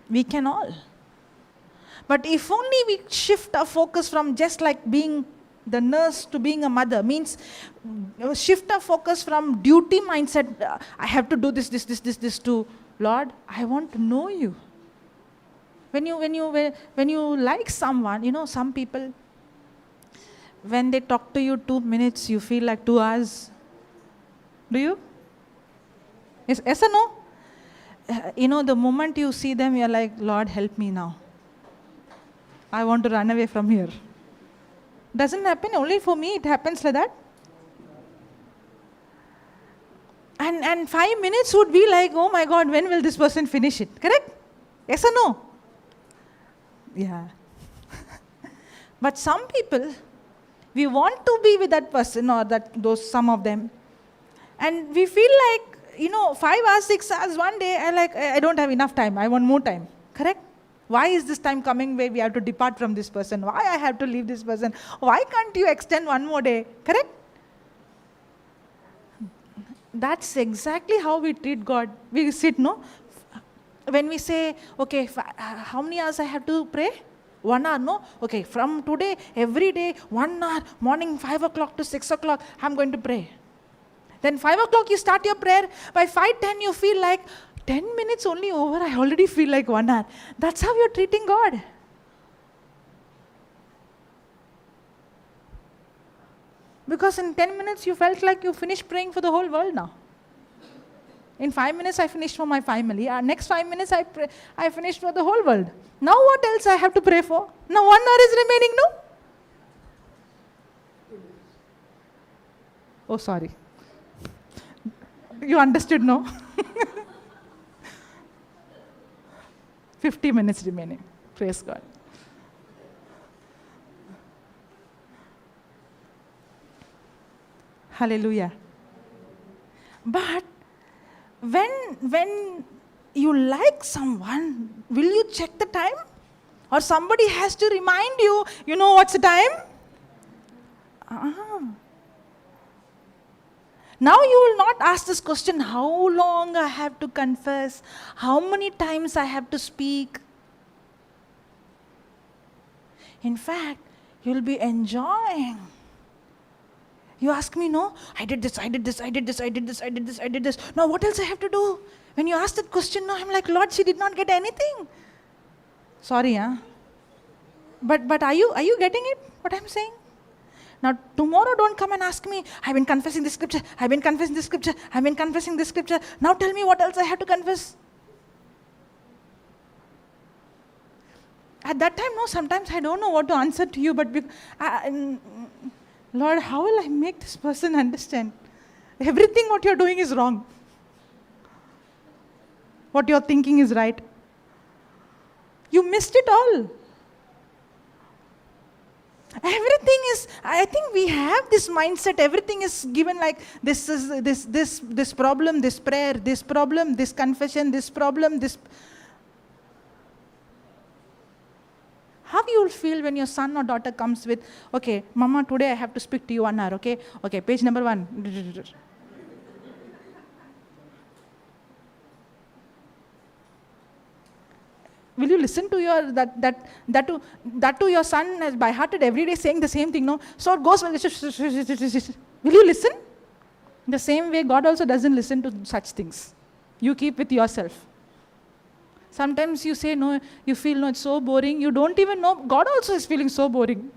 We can all. But if only we shift our focus from just like being the nurse to being a mother, means shift our focus from duty mindset, I have to do this, to Lord, I want to know you. When you like someone, some people, when they talk to you 2 minutes, you feel like 2 hours. Do you? Yes or no? The moment you see them, you're like, Lord, help me now. I want to run away from here. Doesn't happen only for me, it happens like that. And 5 minutes would be like, oh my God, when will this person finish it? Correct? Yes or no? Yeah. But some people, we want to be with that person or some of them. And we feel like, 5 hours, 6 hours, one day, I don't have enough time. I want more time. Correct? Why is this time coming where we have to depart from this person? Why I have to leave this person? Why can't you extend one more day? Correct? That's exactly how we treat God. We sit, no? When we say, okay, how many hours I have to pray? 1 hour, no? Okay, from today, every day, 1 hour, morning 5 o'clock to 6 o'clock, I'm going to pray. Then 5 o'clock you start your prayer. By 5:10 you feel like, 10 minutes only over, I already feel like 1 hour. That's how you're treating God. Because in 10 minutes you felt like you finished praying for the whole world now. In 5 minutes I finished for my family. Next 5 minutes I finished for the whole world. Now what else I have to pray for? Now 1 hour is remaining, no? Oh, sorry. You understood, no? 50 minutes remaining. Praise God. Hallelujah. But when you like someone, will you check the time? Or somebody has to remind you, you know what's the time? Now you will not ask this question, how long I have to confess, how many times I have to speak. In fact, you will be enjoying. You ask me, no, I did this. Now what else I have to do? When you ask that question, no, I'm like, Lord, she did not get anything. Sorry, huh? But are you getting it, what I'm saying? Now, tomorrow don't come and ask me, I've been confessing this scripture. Now tell me what else I have to confess. At that time, no, sometimes I don't know what to answer to you, but Lord, how will I make this person understand? Everything what you're doing is wrong. What you're thinking is right. You missed it all. Everything is, I think we have this mindset, everything is given like this is this problem, this prayer, this problem, this confession, this problem, this. How you will feel when your son or daughter comes with, okay, Mama, today I have to speak to you 1 hour, okay? Okay, page number 1. Will you listen to your that to your son as by hearted every day saying the same thing? No, so it goes. Will you listen? The same way God also doesn't listen to such things. You keep with yourself. Sometimes you say no, you feel no, it's so boring. You don't even know God also is feeling so boring.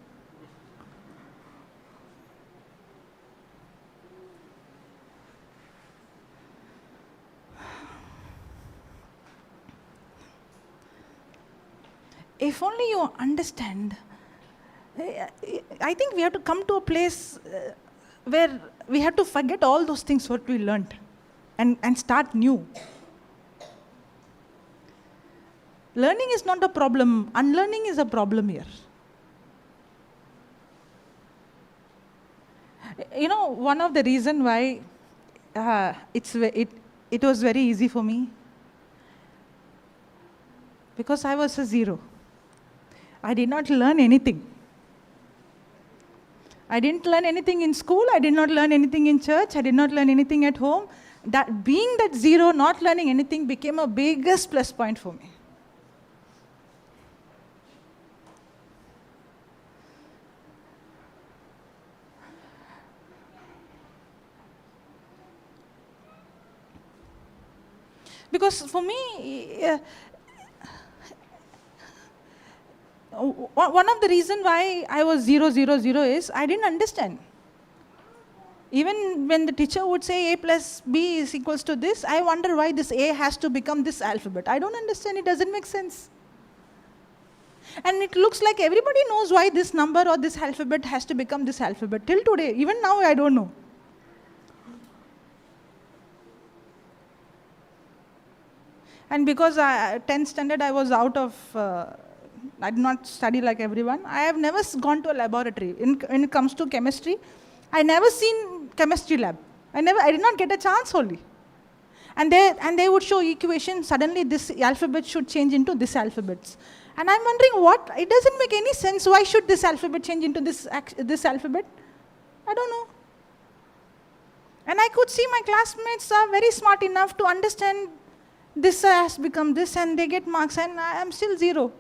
If only you understand, I think we have to come to a place where we have to forget all those things what we learned and start new. Learning is not a problem. Unlearning is a problem here. One of the reason why it was very easy for me, because I was a zero. I did not learn anything. I didn't learn anything in school. I did not learn anything in church. I did not learn anything at home. That being that zero, not learning anything, became a biggest plus point for me. Because for me, one of the reasons why I was 0, 0, 0 is I didn't understand. Even when the teacher would say A plus B is equals to this, I wonder why this A has to become this alphabet. I don't understand. It doesn't make sense. And it looks like everybody knows why this number or this alphabet has to become this alphabet. Till today, even now, I don't know. And because 10th standard, I was out of, I did not study like everyone. I have never gone to a laboratory. When it comes to chemistry, I never seen chemistry lab. I did not get a chance only. And they would show equation, suddenly this alphabet should change into this alphabets. And I'm wondering what, it doesn't make any sense. Why should this alphabet change into this alphabet? I don't know. And I could see my classmates are very smart enough to understand this has become this, and they get marks, and I am still 0.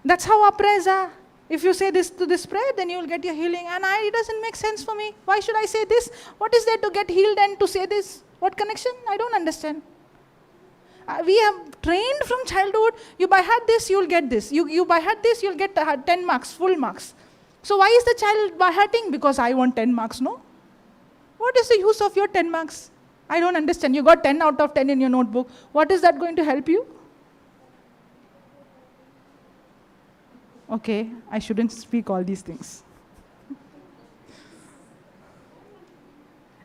That's how our prayers are. If you say this to this prayer, then you will get your healing. And it doesn't make sense for me. Why should I say this? What is there to get healed and to say this? What connection? I don't understand. We have trained from childhood, you by heart this, you will get this. You by heart this, you will get 10 marks, full marks. So why is the child by hearting? Because I want 10 marks, no? What is the use of your 10 marks? I don't understand. You got 10 out of 10 in your notebook. What is that going to help you? Okay, I shouldn't speak all these things.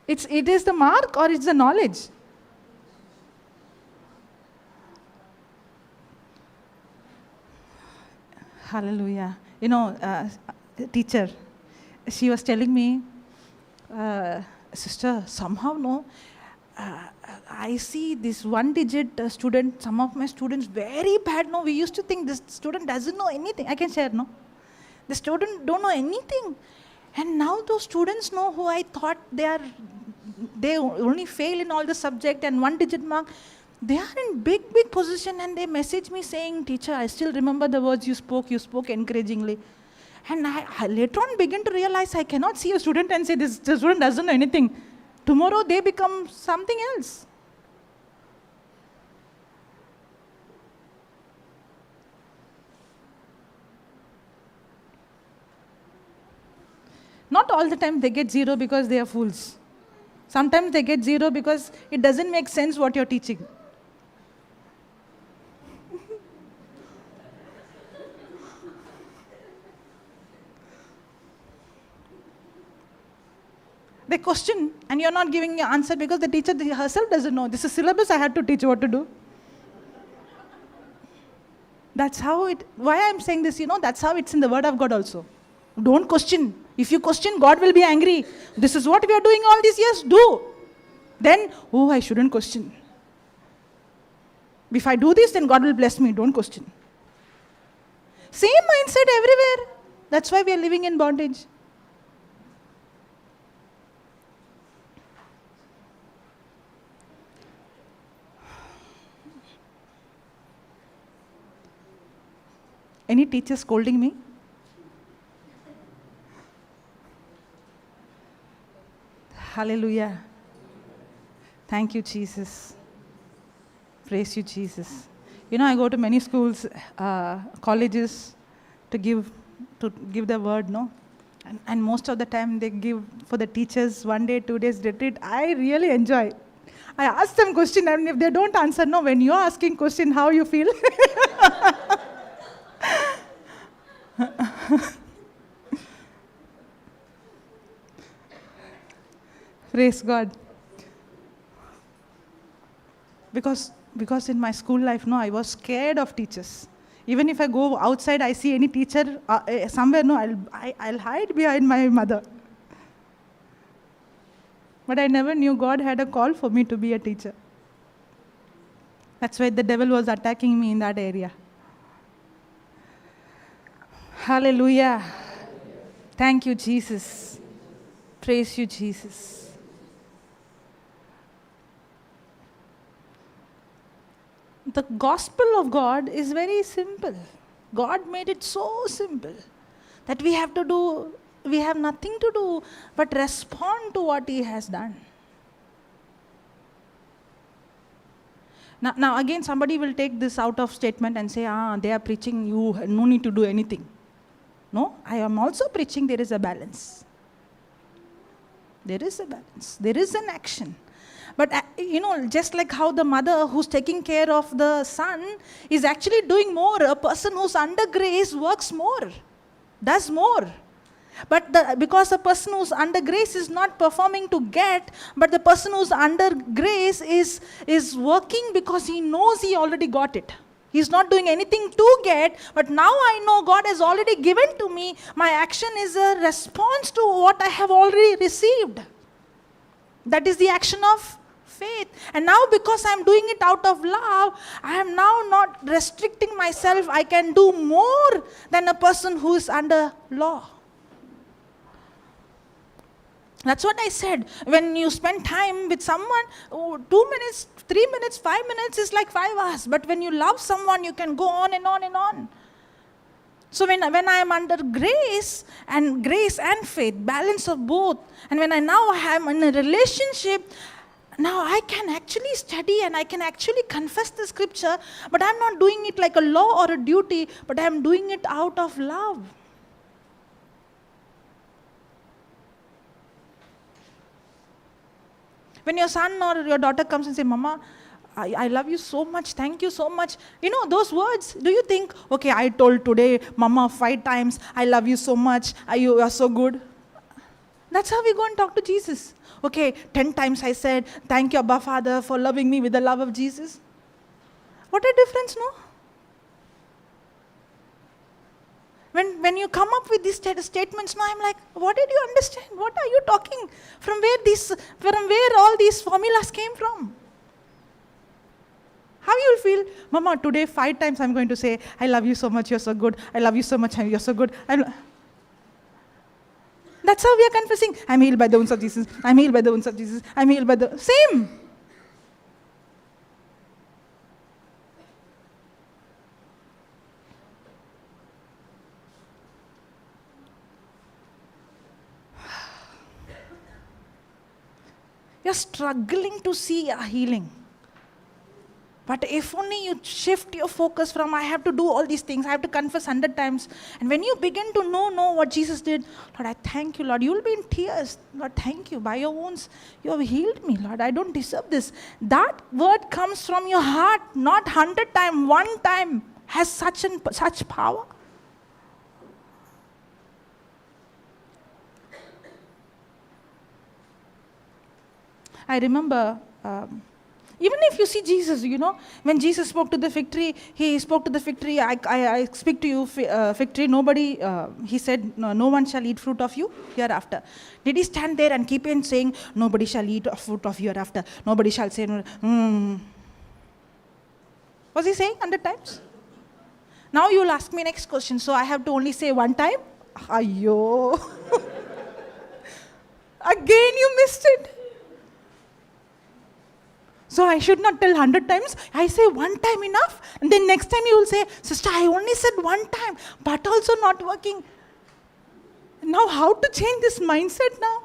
It is the mark or it's the knowledge? Hallelujah. The teacher, she was telling me, sister, somehow, no, I see this one-digit student, some of my students, very bad, no, we used to think this student doesn't know anything. I can share, no? The student don't know anything. And now those students know who I thought they only fail in all the subject and one-digit mark. They are in big position, and they message me saying, teacher, I still remember the words you spoke encouragingly. And I later on began to realize I cannot see a student and say this student doesn't know anything. Tomorrow they become something else. Not all the time they get 0 because they are fools. Sometimes they get 0 because it doesn't make sense what you're teaching. They question, and you're not giving an answer because the teacher herself doesn't know. This is syllabus, I had to teach what to do. That's how why I'm saying this, that's how it's in the Word of God also. Don't question. If you question, God will be angry. This is what we are doing all these years, do. Then, I shouldn't question. If I do this, then God will bless me, don't question. Same mindset everywhere. That's why we are living in bondage. Any teacher scolding me? Hallelujah. Thank you, Jesus. Praise you, Jesus. I go to many schools, colleges to give the word, no? And most of the time they give for the teachers 1 day, 2 days retreat. I really enjoy. I ask them question, and if they don't answer, no, when you're asking question, how you feel? Praise God. Because in my school life, no, I was scared of teachers. Even if I go outside, I see any teacher somewhere, no, I'll hide behind my mother. But I never knew God had a call for me to be a teacher. That's why the devil was attacking me in that area. Hallelujah. Thank you, Jesus. Praise you, Jesus. The gospel of God is very simple. God made it so simple that we have nothing to do but respond to what He has done. Now again, somebody will take this out of statement and say, they are preaching, you no need to do anything. No, I am also preaching there is a balance. There is a balance. There is an action. But just like how the mother who's taking care of the son is actually doing more, a person who's under grace works more, does more. But because the person who's under grace is not performing to get, but the person who's under grace is working because he knows he already got it. He's not doing anything to get, but now I know God has already given to me. My action is a response to what I have already received. That is the action of faith. And now because I'm doing it out of love, I am now not restricting myself. I can do more than a person who is under law. That's what I said. When you spend time with someone, 2 minutes, 3 minutes, 5 minutes is like 5 hours. But when you love someone, you can go on and on and on. So when I am under grace and faith, balance of both, and when I now am in a relationship, now I can actually study and I can actually confess the scripture, but I'm not doing it like a law or a duty, but I'm doing it out of love. When your son or your daughter comes and say, Mama, I love you so much, thank you so much. Those words, do you think, okay, I told today, Mama, 5 times, I love you so much, you are so good. That's how we go and talk to Jesus. Okay, 10 times I said, thank you, Abba Father, for loving me with the love of Jesus. What a difference, no? When you come up with these statements, now I'm like, what did you understand? What are you talking? From where all these formulas came from? How you will feel? Mama, today 5 times I'm going to say, I love you so much, you're so good. I love you so much, you're so good. That's how we are confessing. I'm healed by the wounds of Jesus. I'm healed by the wounds of Jesus. I'm healed by the... Same. You're struggling to see a healing. But if only you shift your focus from, I have to do all these things, I have to confess 100 times. And when you begin to know what Jesus did, Lord, I thank you, Lord. You will be in tears. Lord, thank you. By your wounds, you have healed me, Lord. I don't deserve this. That word comes from your heart, not 100 times, 1 time, has such power. I remember, even if you see Jesus, when Jesus spoke to the fig tree, he spoke to the fig tree, I speak to you, fig tree, nobody, he said, no one shall eat fruit of you hereafter. Did he stand there and keep on saying, nobody shall eat fruit of you hereafter? Nobody shall say, Was he saying 100 times? Now you will ask me next question, so I have to only say 1 time? Ayyo. Again you missed it. So I should not tell 100 times. I say 1 time enough. And then next time you will say, sister, I only said 1 time, but also not working. Now how to change this mindset now?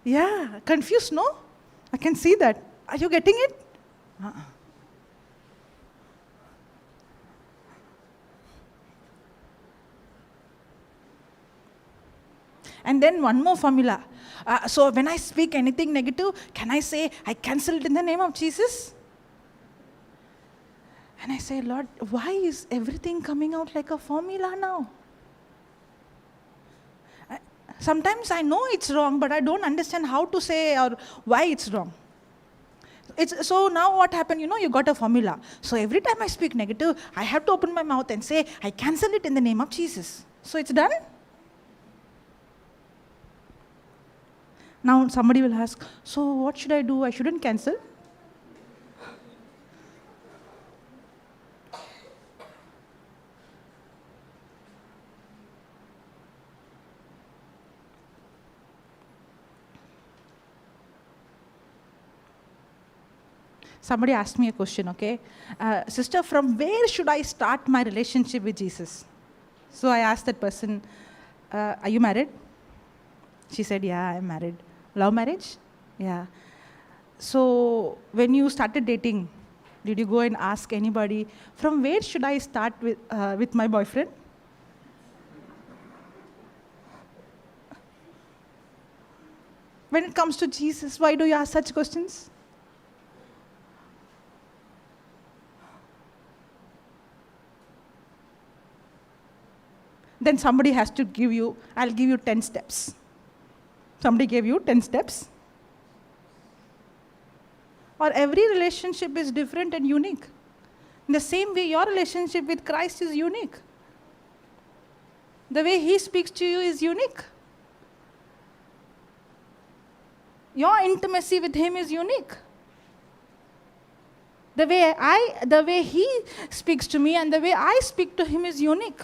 Yeah, confused, no? I can see that. Are you getting it? And then one more formula. So when I speak anything negative, can I say, I cancel it in the name of Jesus? And I say, Lord, why is everything coming out like a formula now? Sometimes I know it's wrong, but I don't understand how to say or why it's wrong. So now what happened, you got a formula. So every time I speak negative, I have to open my mouth and say, I cancel it in the name of Jesus. So it's done. Now somebody will ask, so what should I do? I shouldn't cancel? Somebody asked me a question, okay? Sister, from where should I start my relationship with Jesus? So I asked that person, are you married? She said, yeah, I'm married. Love marriage? Yeah. So when you started dating, did you go and ask anybody, from where should I start with my boyfriend? When it comes to Jesus, why do you ask such questions? Then somebody has to give you, I'll give you 10 steps. Somebody gave you 10 steps. Or every relationship is different and unique. In the same way, your relationship with Christ is unique. The way He speaks to you is unique. Your intimacy with Him is unique. The way He speaks to me and the way I speak to Him is unique.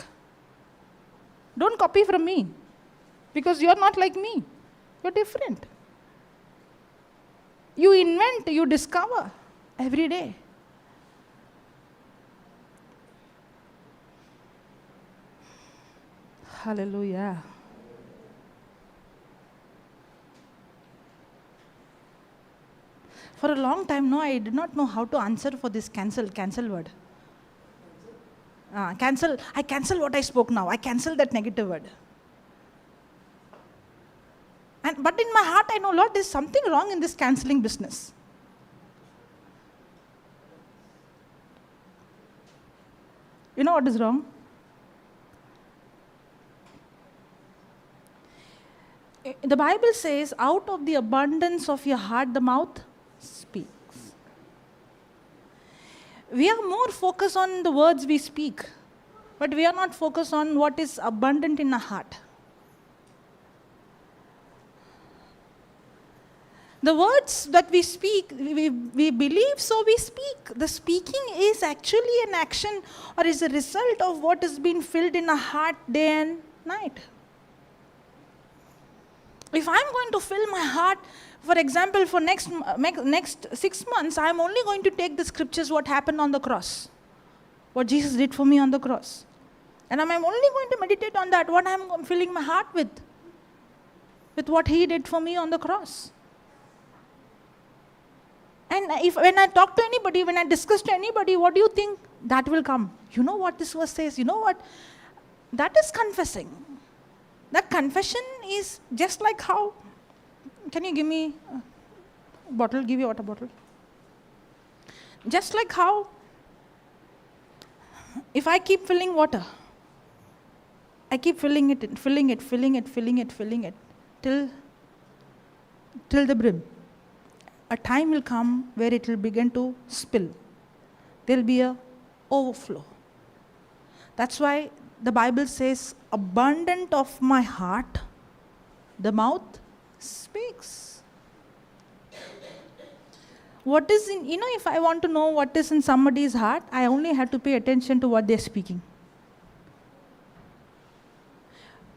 Don't copy from me, because you're not like me. You're different. You invent, you discover every day. Hallelujah. For a long time, I did not know how to answer for this cancel word. I cancel what I spoke now. I cancel that negative word. But in my heart, I know, Lord, there's something wrong in this canceling business. You know what is wrong? The Bible says, out of the abundance of your heart, the mouth speaks. We are more focused on the words we speak, but we are not focused on what is abundant in our heart. The words that we speak, we believe, so we speak. The speaking is actually an action or is a result of what has been filled in our heart day and night. If I'm going to fill my heart, for example, for next 6 months, I'm only going to take the scriptures, what happened on the cross, what Jesus did for me on the cross. And I'm only going to meditate on that, what I'm filling my heart with what He did for me on the cross. And when I talk to anybody, when I discuss to anybody, what do you think? That will come. You know what this verse says? You know what? That is confessing. That confession is just like how, can you give me a bottle, give you a water bottle? Just like how, if I keep filling water, I keep filling it till the brim. A time will come where it will begin to spill. There will be an overflow. That's why the Bible says, abundant of my heart, the mouth speaks. What is in, if I want to know what is in somebody's heart, I only have to pay attention to what they're speaking.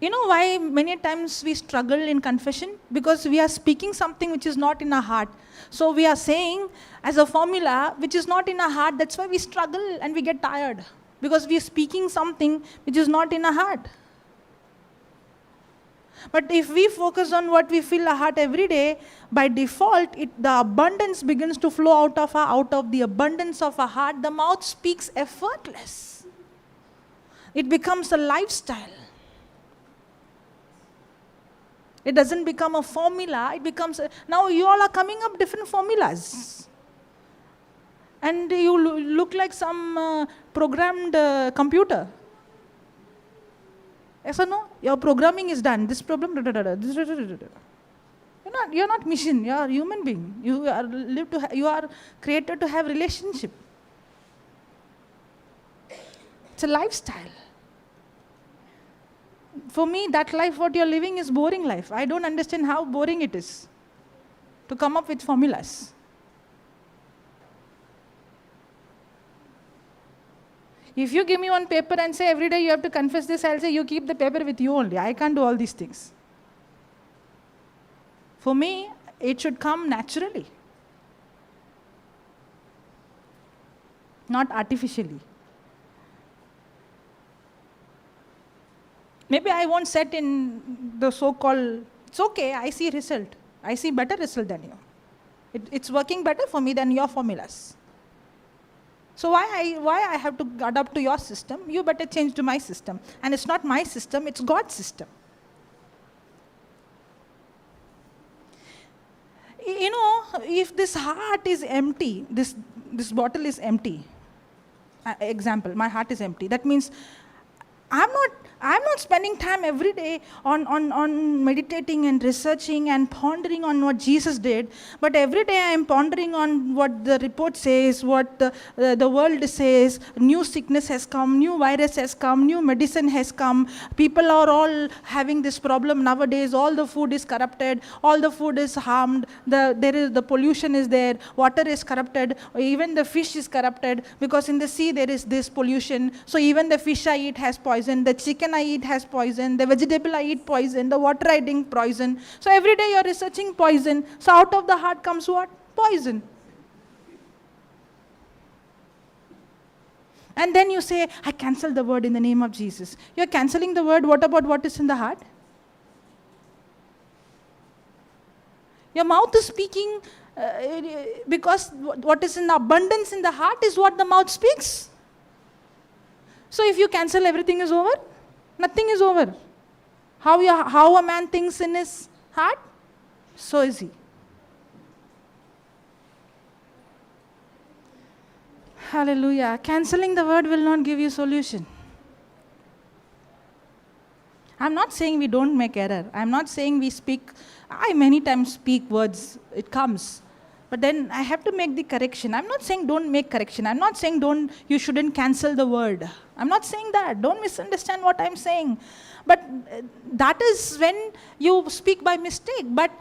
You know why many times we struggle in confession? Because we are speaking something which is not in our heart. So we are saying as a formula which is not in our heart. That's why we struggle and we get tired. Because we are speaking something which is not in our heart. But if we focus on what we fill our heart every day, by default, the abundance begins to flow out of the abundance of our heart. The mouth speaks effortless. It becomes a lifestyle. It doesn't become a formula. It becomes now you all are coming up different formulas. And you look like some programmed computer. Yes or no? Your programming is done. This problem, this, You're not machine. You are a human being. You are created to have relationship. It's a lifestyle. For me, that life what you're living is boring life. I don't understand how boring it is to come up with formulas. If you give me one paper and say every day you have to confess this, I'll say you keep the paper with you only. I can't do all these things. For me, it should come naturally, not artificially. Maybe I won't set in the so-called, it's okay, I see result. I see better result than you. It's working better for me than your formulas. So why I have to adapt to your system? You better change to my system. And it's not my system, it's God's system. You know, if this heart is empty, this bottle is empty. Example, my heart is empty. That means I'm not spending time every day on meditating and researching and pondering on what Jesus did, but every day I am pondering on what the report says, what the world says. New sickness has come, new virus has come, new medicine has come. People are all having this problem nowadays. All the food is corrupted, all the food is harmed, the pollution is there, water is corrupted, even the fish is corrupted because in the sea there is this pollution. So even the fish I eat has poison, the chicken I eat has poison, the vegetable I eat poison, the water I drink poison. So every day you're researching poison. So out of the heart comes what? Poison. And then you say, I cancel the word in the name of Jesus. You're canceling the word. What about what is in the heart? Your mouth is speaking because what is in the abundance in the heart is what the mouth speaks. So if you cancel, everything is over? Nothing is over. How a man thinks in his heart, so is he. Hallelujah. Canceling the word will not give you solution. I'm not saying we don't make error. I'm not saying we speak. I many times speak words. It comes. But then I have to make the correction. I'm not saying don't make correction. I'm not saying you shouldn't cancel the word. I'm not saying that. Don't misunderstand what I'm saying. But that is when you speak by mistake. But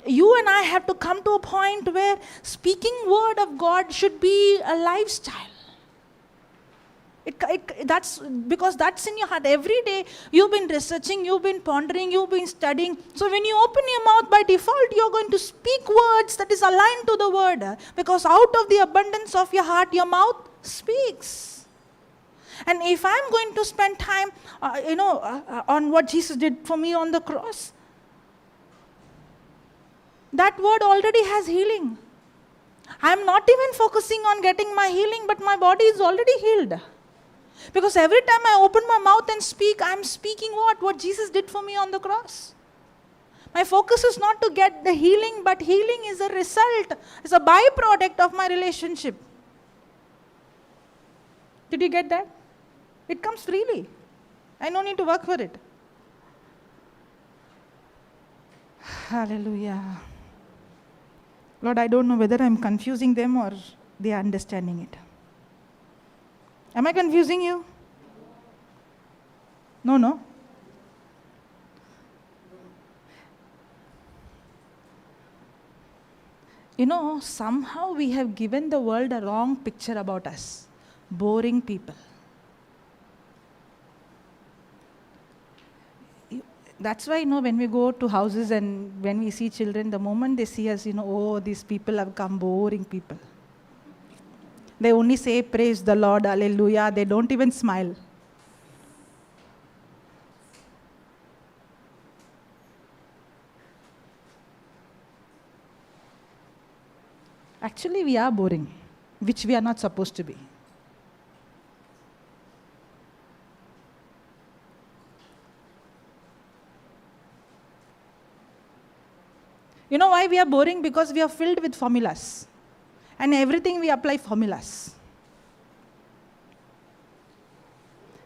you and I have to come to a point where speaking word of God should be a lifestyle. That's because that's in your heart. Every day you've been researching, you've been pondering, you've been studying. So when you open your mouth, by default, you're going to speak words that is aligned to the word. Because out of the abundance of your heart, your mouth speaks. And if I'm going to spend time, on what Jesus did for me on the cross, that word already has healing. I'm not even focusing on getting my healing, but my body is already healed. Because every time I open my mouth and speak, I'm speaking what Jesus did for me on the cross. My focus is not to get the healing, but healing is a result, it's a byproduct of my relationship. Did you get that? It comes freely. I don't need to work for it. Hallelujah. Lord, I don't know whether I'm confusing them or they are understanding it. Am I confusing you? No. Somehow we have given the world a wrong picture about us. Boring people. That's why, when we go to houses and when we see children, the moment they see us, oh, these people have come, boring people. They only say, praise the Lord, hallelujah. They don't even smile. Actually, we are boring, which we are not supposed to be. You know why we are boring? Because we are filled with formulas. And everything we apply formulas.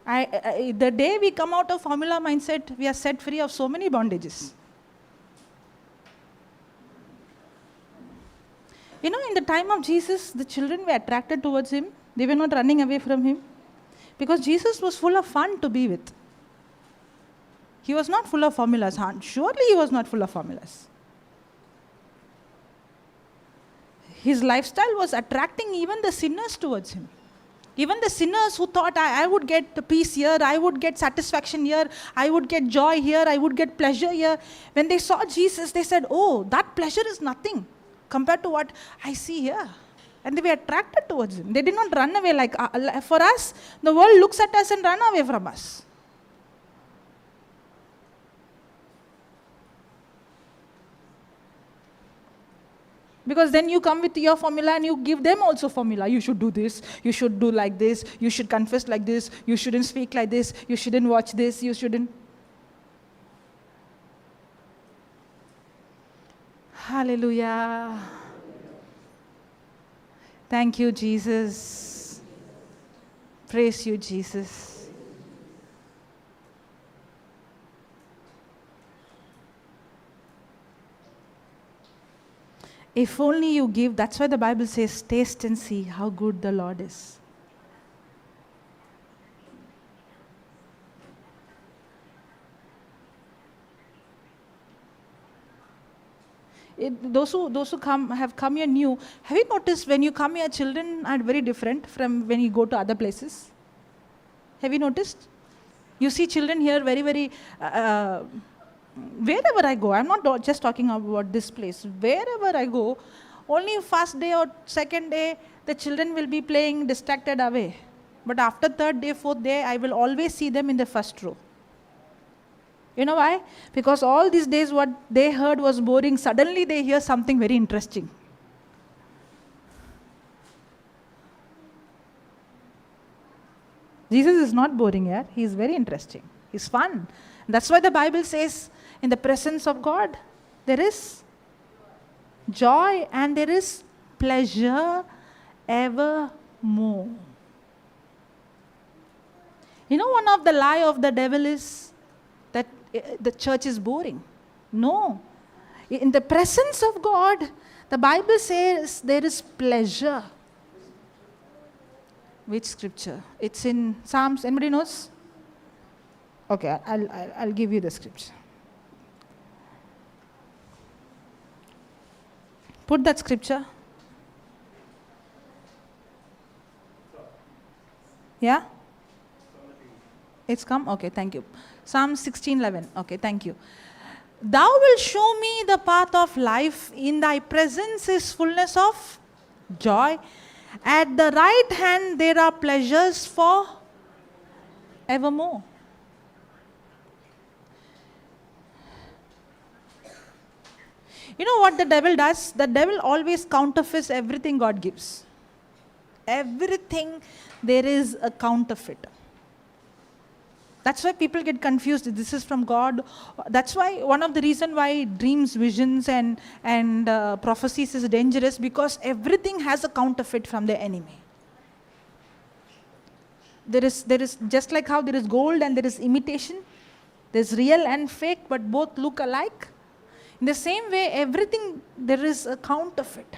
The day we come out of formula mindset, we are set free of so many bondages. In the time of Jesus, the children were attracted towards him. They were not running away from him. Because Jesus was full of fun to be with. He was not full of formulas. Surely he was not full of formulas. His lifestyle was attracting even the sinners towards him. Even the sinners who thought, I would get peace here, I would get satisfaction here, I would get joy here, I would get pleasure here. When they saw Jesus, they said, oh, that pleasure is nothing compared to what I see here. And they were attracted towards him. They did not run away like, for us, the world looks at us and run away from us. Because then you come with your formula and you give them also formula. You should do this, you should do like this, you should confess like this, you shouldn't speak like this, you shouldn't watch this, you shouldn't. Hallelujah. Thank you, Jesus. Praise you, Jesus. If only you give, that's why the Bible says, taste and see how good the Lord is. Those who have come here new, have you noticed when you come here, children are very different from when you go to other places? Have you noticed? You see children here very, very, wherever I go, I'm not just talking about this place, wherever I go, only first day or second day, the children will be playing distracted away. But after third day, fourth day, I will always see them in the first row. You know why? Because all these days what they heard was boring. Suddenly they hear something very interesting. Jesus is not boring here. He is very interesting. He's fun. That's why the Bible says, in the presence of God, there is joy and there is pleasure evermore. You know, one of the lie of the devil is that the church is boring. No. In the presence of God, the Bible says there is pleasure. Which scripture? It's in Psalms. Anybody knows? Okay, I'll give you the scripture. Put that scripture. Yeah? It's come? Okay, thank you. Psalm 16:11. Okay, thank you. Thou wilt show me the path of life. In thy presence is fullness of joy. At the right hand there are pleasures for evermore. You know what the devil does? The devil always counterfeits everything God gives. Everything there is a counterfeit. That's why people get confused. This is from God. That's why one of the reasons why dreams, visions, and prophecies is dangerous, because everything has a counterfeit from the enemy. There is just like how there is gold and there is imitation. There's real and fake, but both look alike. In the same way, everything there is a counterfeit.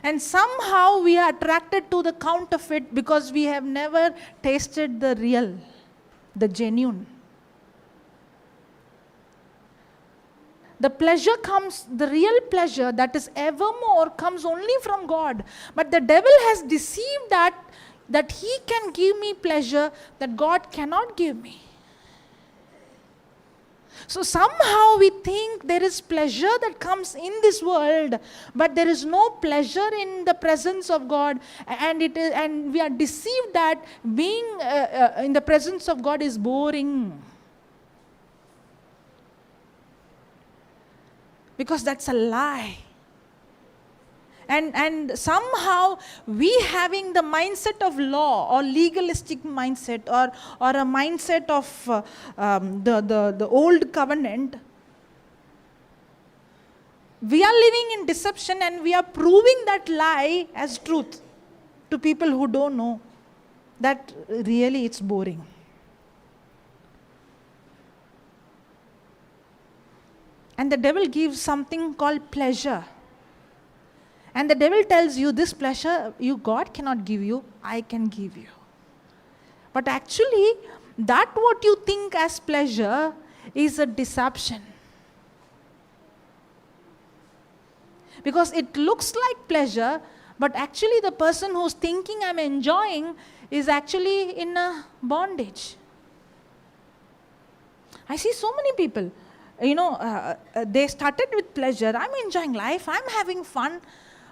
And somehow we are attracted to the counterfeit because we have never tasted the real, the genuine. The pleasure comes, the real pleasure that is evermore comes only from God. But the devil has deceived that he can give me pleasure that God cannot give me. So somehow we think there is pleasure that comes in this world, but there is no pleasure in the presence of God, and we are deceived that being in the presence of God is boring. Because that's a lie. And somehow we having the mindset of law or legalistic mindset or a mindset of the old covenant, we are living in deception and we are proving that lie as truth. to people who don't know that really it's boring. And the devil gives something called pleasure. And the devil tells you, this pleasure God cannot give you, I can give you. But actually, that what you think as pleasure is a deception. Because it looks like pleasure, but actually the person who's thinking I'm enjoying is actually in a bondage. I see so many people, they started with pleasure. I'm enjoying life, I'm having fun,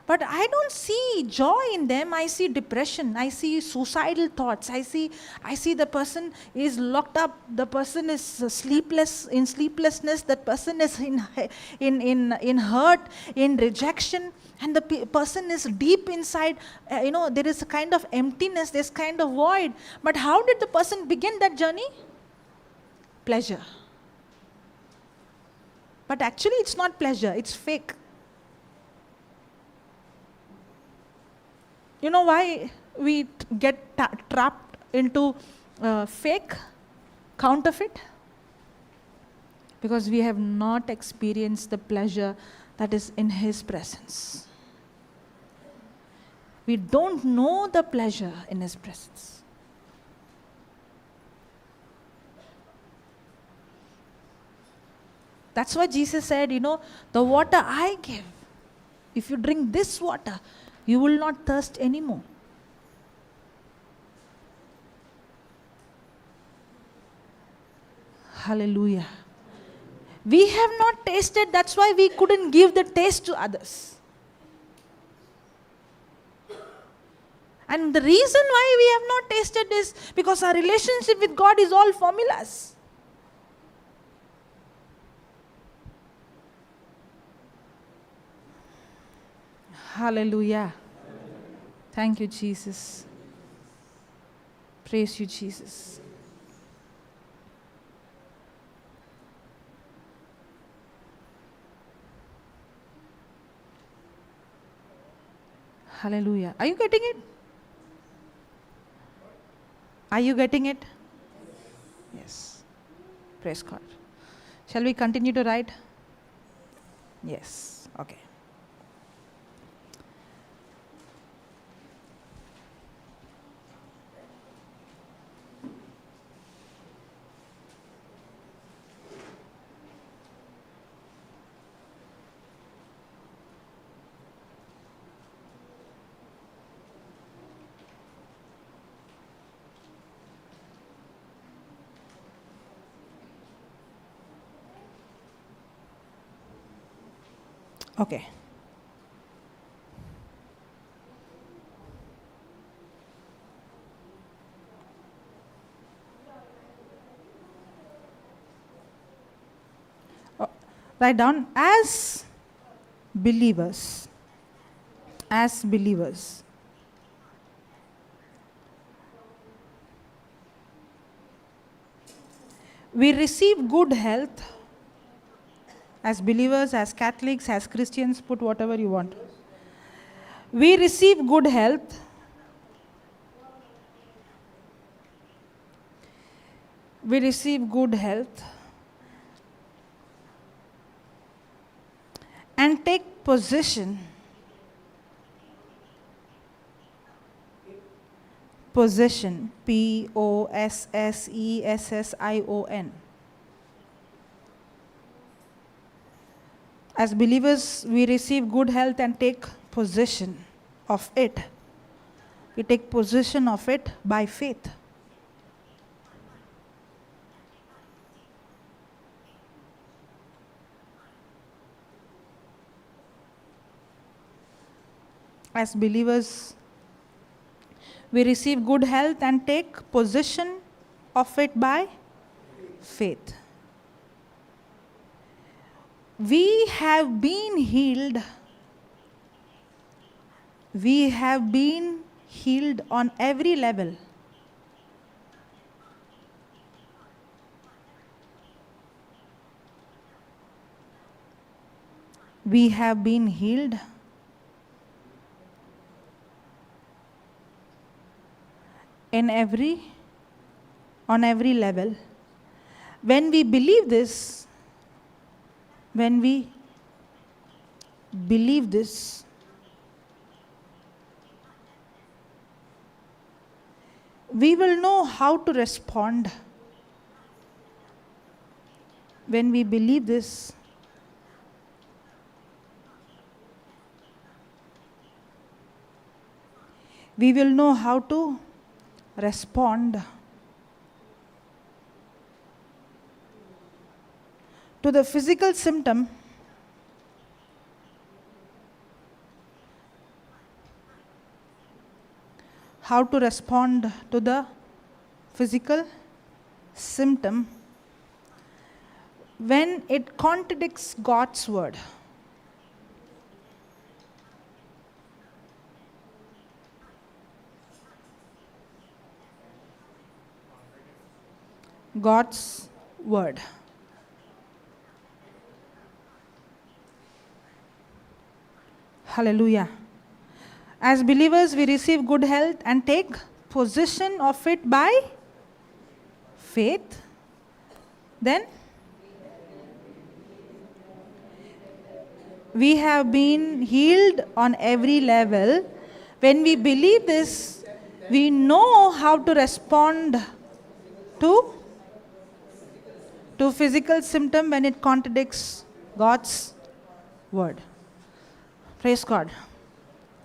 but I don't see joy in them. I see depression, I see suicidal thoughts, I see the person is locked up, the person is sleeplessness, that person is in hurt, in rejection, and the person is deep inside, there is a kind of emptiness, there's kind of void. But how did the person begin that journey? Pleasure. But actually it's not pleasure, it's fake. You know why we get trapped into fake, counterfeit? Because we have not experienced the pleasure that is in His presence. We don't know the pleasure in His presence. That's why Jesus said, the water I give, if you drink this water, you will not thirst anymore. Hallelujah. We have not tasted, that's why we couldn't give the taste to others. And the reason why we have not tasted is because our relationship with God is all formulas. Hallelujah. Thank you, Jesus. Praise you, Jesus. Hallelujah. Are you getting it? Are you getting it? Yes. Praise God. Shall we continue to write? Yes. Okay. Okay. Write down, as believers, we receive good health. As believers, as Catholics, as Christians, put whatever you want. We receive good health. We receive good health and take possession. Possession. Possession. As believers, we receive good health and take possession of it. We take possession of it by faith. As believers, we receive good health and take possession of it by faith. We have been healed. We have been healed on every level. We have been healed in on every level. When we believe this, we will know how to respond. When we believe this, we will know how to respond to the physical symptom when it contradicts God's word. God's word. Hallelujah. As believers, we receive good health and take possession of it by faith. Then we have been healed on every level. When we believe this, we know how to respond to physical symptom when it contradicts God's word. Praise God.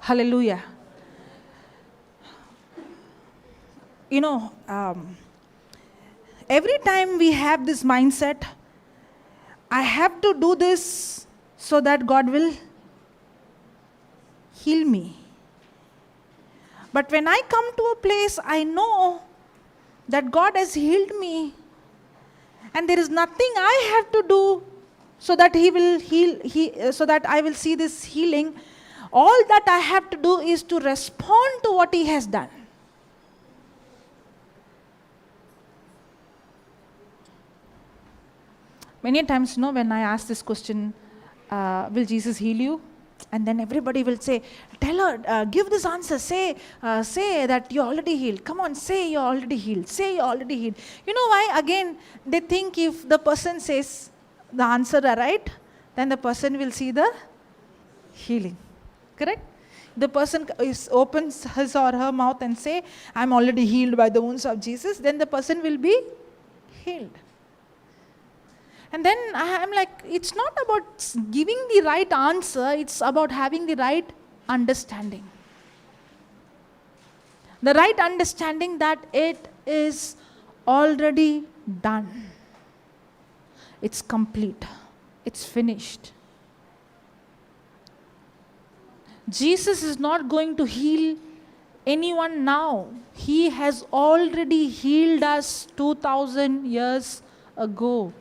Hallelujah. Every time we have this mindset, I have to do this so that God will heal me. But when I come to a place, I know that God has healed me, and there is nothing I have to do so that He will heal. So that I will see this healing. All that I have to do is to respond to what He has done. Many times, when I ask this question, will Jesus heal you? And then everybody will say, tell her, give this answer, say that you're already healed. Come on, say you're already healed. Say you're already healed. You know why? Again, they think if the person says the answer right, then the person will see the healing. Correct? The person opens his or her mouth and say, I'm already healed by the wounds of Jesus, then the person will be healed. And then I'm like, it's not about giving the right answer, it's about having the right understanding. The right understanding that it is already done. It's complete. It's finished. Jesus is not going to heal anyone now. He has already healed us 2000 years ago.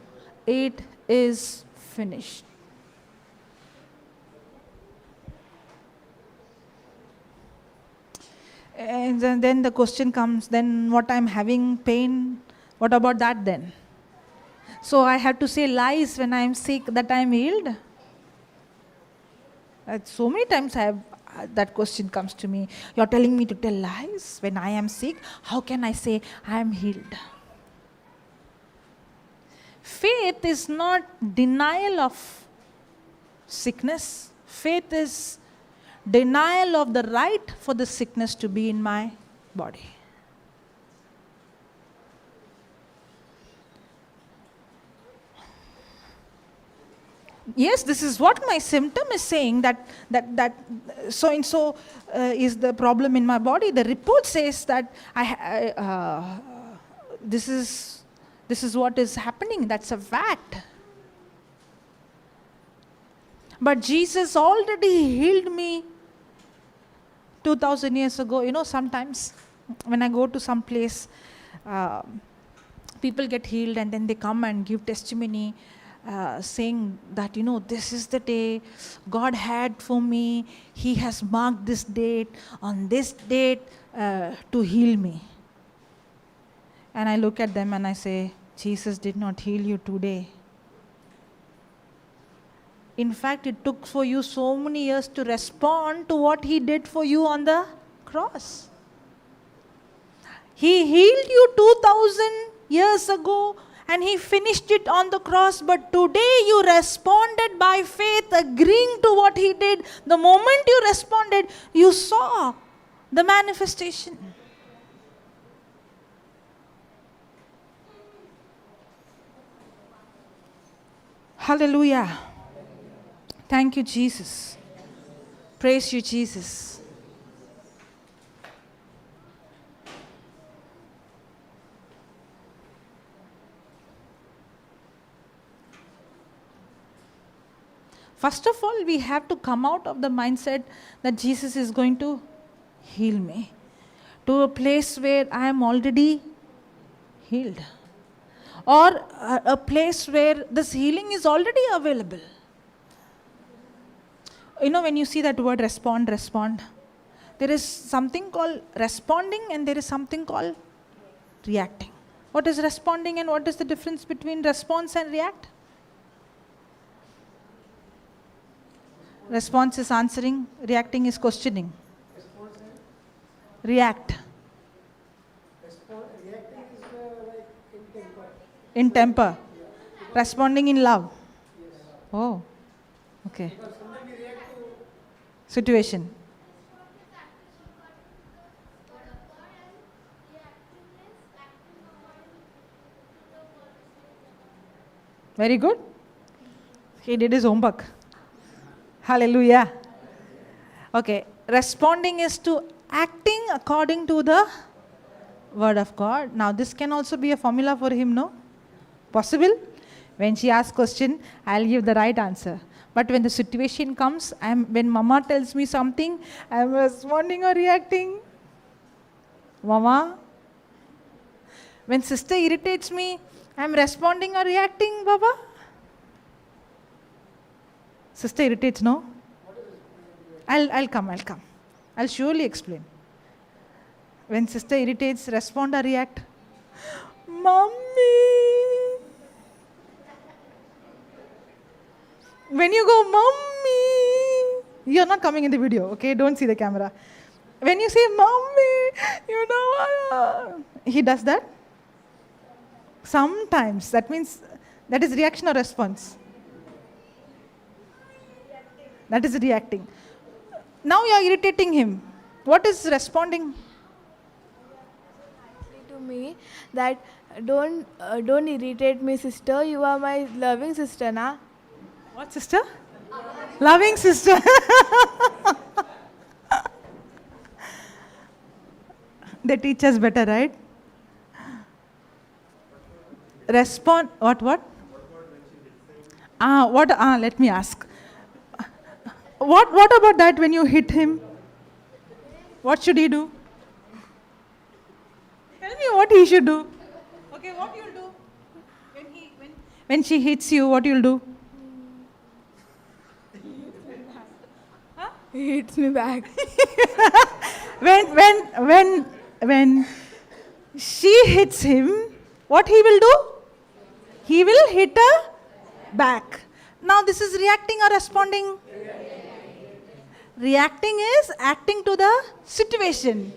It is finished. And then the question comes, then what I'm having pain, what about that then? So I have to say lies when I'm sick that I'm healed? So many times that question comes to me. You're telling me to tell lies when I am sick? How can I say I am healed? Faith is not denial of sickness. Faith is denial of the right for the sickness to be in my body. Yes, this is what my symptom is saying, that so and so is the problem in my body. The report says that this is what is happening. That's a fact. But Jesus already healed me 2000 years ago. Sometimes when I go to some place, people get healed and then they come and give testimony saying that, this is the day God had for me. He has marked this date, on this date, to heal me. And I look at them and I say, Jesus did not heal you today. In fact, it took for you so many years to respond to what He did for you on the cross. He healed you 2000 years ago and He finished it on the cross, but today you responded by faith, agreeing to what He did. The moment you responded, you saw the manifestation. Hallelujah. Thank you, Jesus. Praise you, Jesus. First of all, we have to come out of the mindset that Jesus is going to heal me to a place where I am already healed, or a place where this healing is already available. You know, when you see that word respond, there is something called responding and there is something called reacting. What is responding and what is the difference between response and react? Response is answering, reacting is questioning. React. Reacting is like in temper. In temper. Responding in love. Oh, okay. Because sometimes we react to Situation. Very good. He did his homework. Hallelujah. Okay. Responding is to acting according to the word of God. Now this can also be a formula for him, no? Possible? When she asks question, I'll give the right answer. But when the situation comes, when mama tells me something, I'm responding or reacting. Mama. When sister irritates me, I'm responding or reacting, Baba. Sister irritates, no? I'll come. I'll surely explain. When sister irritates, respond or react? Mommy. When you go, Mommy, you're not coming in the video, okay? Don't see the camera. When you say, Mommy, you know, he does that? Sometimes. That means, that is reaction or response? That is reacting. Now you are irritating him. What is responding? To me that don't irritate me, sister. You are my loving sister, na? What sister? Loving sister. They teach us better, right? Respond. What? Let me ask. What about that when you hit him? What should he do? Tell me what he should do. Okay, what you'll do? When she hits you, what you'll do? He hits me back. When she hits him, what he will do? He will hit her back. Now this is reacting or responding? Reacting is acting to the situation.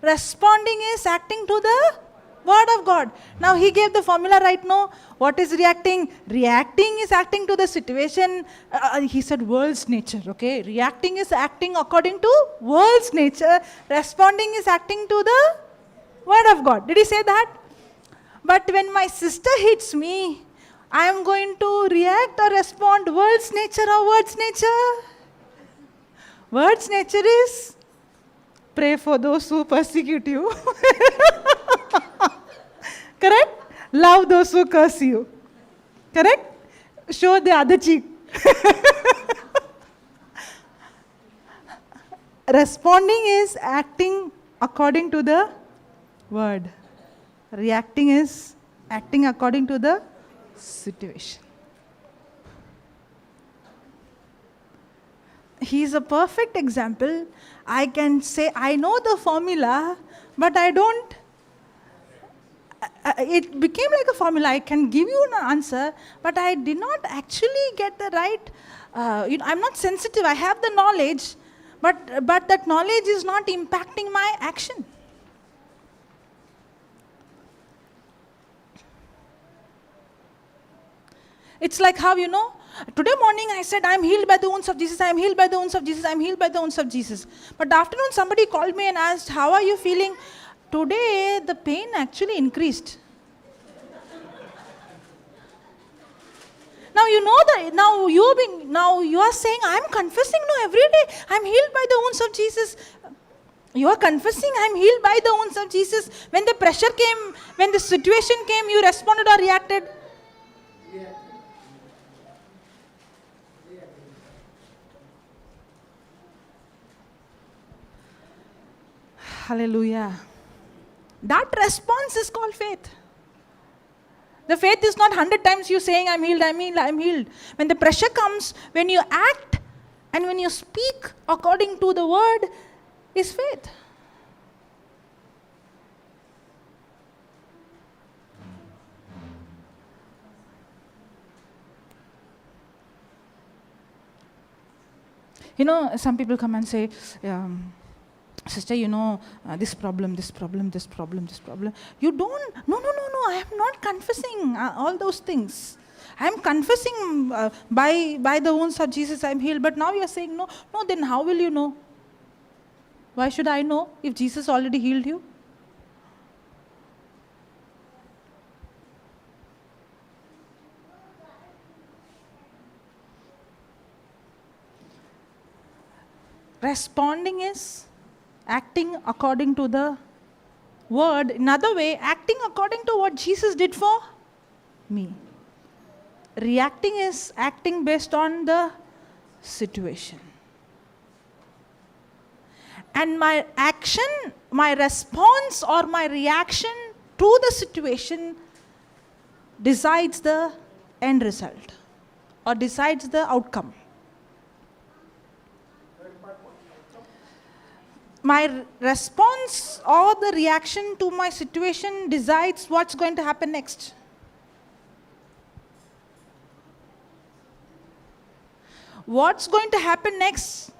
Responding is acting to the word of God. Now he gave the formula right now. What is reacting? Reacting is acting to the situation. He said world's nature, okay? Reacting is acting according to world's nature. Responding is acting to the word of God. Did he say that? But when my sister hits me, I am going to react or respond world's nature or word's nature? Word's nature is pray for those who persecute you. Correct? Love those who curse you. Correct? Show the other cheek. Responding is acting according to the word. Reacting is acting according to the situation. He is a perfect example. I can say, I know the formula, but I don't. It became like a formula. I can give you an answer, but I did not actually get the right. I'm not sensitive. I have the knowledge, but that knowledge is not impacting my action. It's like how, today morning I said, I'm healed by the wounds of Jesus, I'm healed by the wounds of Jesus, I'm healed by the wounds of Jesus. But afternoon somebody called me and asked, how are you feeling? Today the pain actually increased. Now you know that, now you are saying, I'm confessing, no, every day I'm healed by the wounds of Jesus. You are confessing, I'm healed by the wounds of Jesus. When the pressure came, when the situation came, you responded or reacted? Hallelujah. That response is called faith. The faith is not 100 times you saying, I'm healed, I'm healed, I'm healed. When the pressure comes, when you act and when you speak according to the word, is faith. Some people come and say, sister, this problem. You don't, no, I am not confessing all those things. I am confessing by the wounds of Jesus I am healed. But now you are saying, no, then how will you know? Why should I know if Jesus already healed you? Responding is acting according to the word. Another way, acting according to what Jesus did for me. Reacting is acting based on the situation. And my action, my response or my reaction to the situation decides the end result or decides the outcome. My response or the reaction to my situation decides what's going to happen next. What's going to happen next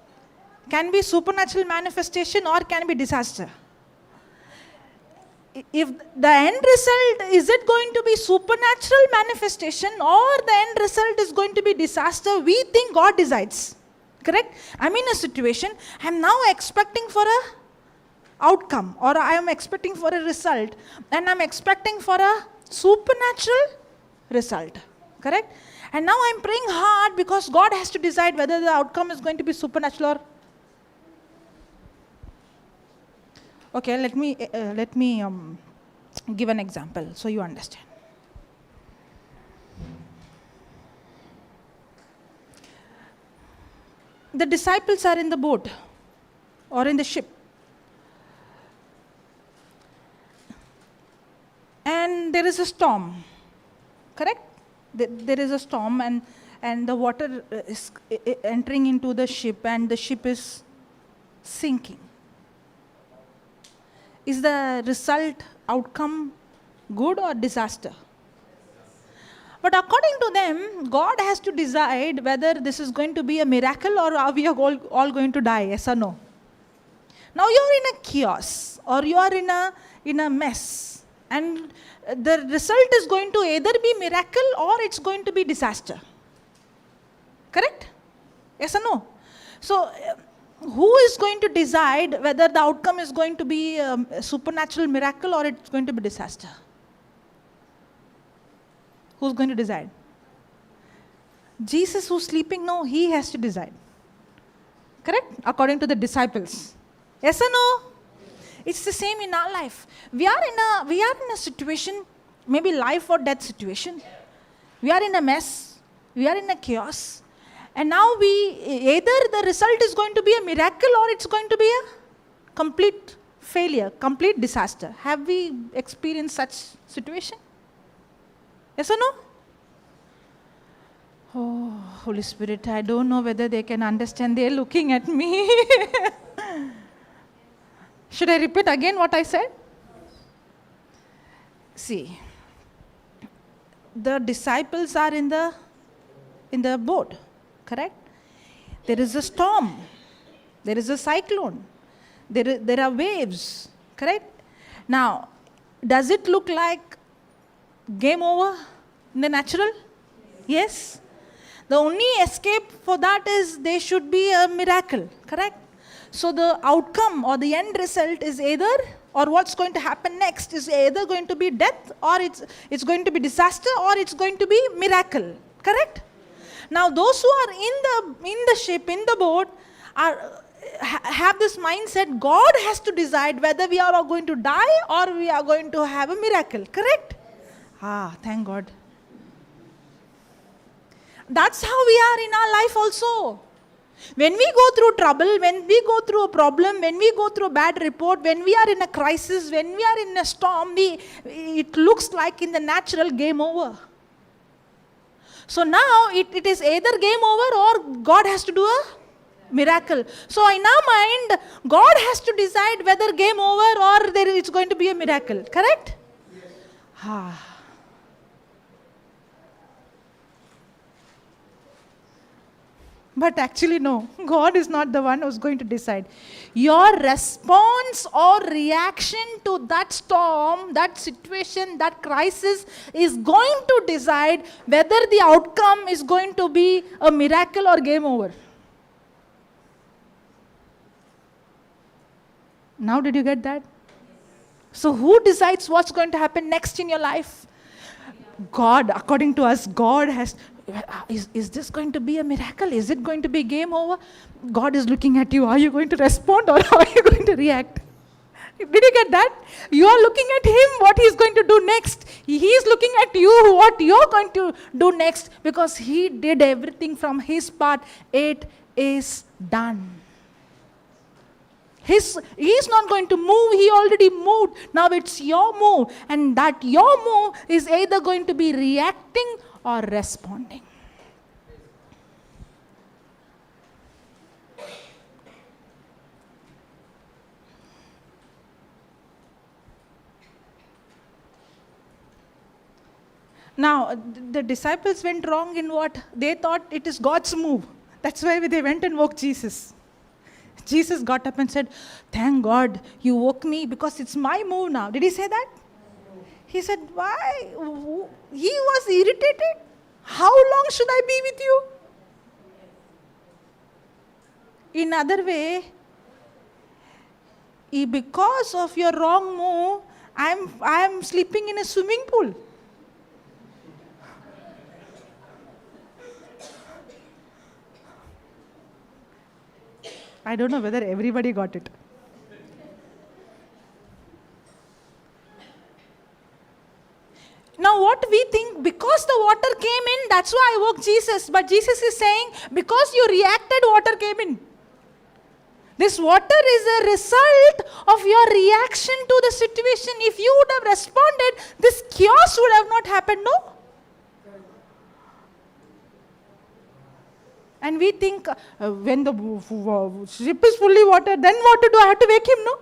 can be supernatural manifestation or can be disaster. If the end result, is it going to be supernatural manifestation or the end result is going to be disaster, we think God decides. Correct? I'm in a situation, I'm now expecting for a outcome or I am expecting for a result and I'm expecting for a supernatural result. Correct? And now I'm praying hard because God has to decide whether the outcome is going to be supernatural or... Okay, let me give an example so you understand. The disciples are in the boat or in the ship. And there is a storm. Correct? There is a storm and the water is entering into the ship and the ship is sinking. Is the result, outcome good or disaster? But according to them, God has to decide whether this is going to be a miracle or are we all going to die, yes or no? Now you are in a chaos or you are in a mess and the result is going to either be miracle or it's going to be disaster. Correct? Yes or no? So, who is going to decide whether the outcome is going to be a supernatural miracle or it's going to be disaster? Who's going to decide? Jesus who's sleeping? No, he has to decide. Correct? According to the disciples. Yes or no? It's the same in our life. We are in a situation, maybe life or death situation. We are in a mess. We are in a chaos. And now either the result is going to be a miracle or it's going to be a complete failure, complete disaster. Have we experienced such situation? Yes or no? Oh, Holy Spirit, I don't know whether they can understand. They're looking at me. Should I repeat again what I said? See, the disciples are in the boat, correct? There is a storm. There is a cyclone. There are waves, correct? Now, does it look like game over in the natural? Yes? The only escape for that is there should be a miracle, correct? So the outcome or the end result is either, or what's going to happen next is either going to be death, or it's going to be disaster, or it's going to be miracle, correct? Now those who are in the ship, in the boat, have this mindset. God has to decide whether we are going to die or we are going to have a miracle, correct? Thank God. That's how we are in our life also. When we go through trouble, when we go through a problem, when we go through a bad report, when we are in a crisis, when we are in a storm, it looks like in the natural game over. So now it is either game over or God has to do a miracle. So in our mind, God has to decide whether game over or it's going to be a miracle. Correct? Yes. But actually, no. God is not the one who's going to decide. Your response or reaction to that storm, that situation, that crisis is going to decide whether the outcome is going to be a miracle or game over. Now, did you get that? So, who decides what's going to happen next in your life? God, according to us, God has. Is this going to be a miracle? Is it going to be game over? God is looking at you. Are you going to respond or are you going to react? Did you get that? You are looking at him, what he's going to do next. He is looking at you, what you're going to do next, because he did everything from his part. It is done. He's not going to move. He already moved. Now it's your move. And that your move is either going to be reacting or responding. Now, the disciples went wrong in what? They thought it is God's move. That's why they went and woke Jesus. Jesus got up and said, "Thank God you woke me because it's my move now." Did he say that? He said, "Why?" He was irritated. "How long should I be with you?" In other way, because of your wrong move, I'm sleeping in a swimming pool. I don't know whether everybody got it. Now what we think, because the water came in, that's why I woke Jesus. But Jesus is saying, because you reacted, water came in. This water is a result of your reaction to the situation. If you would have responded, this chaos would have not happened, no? And we think, when the ship is fully water, then what to do? I have to wake him, no?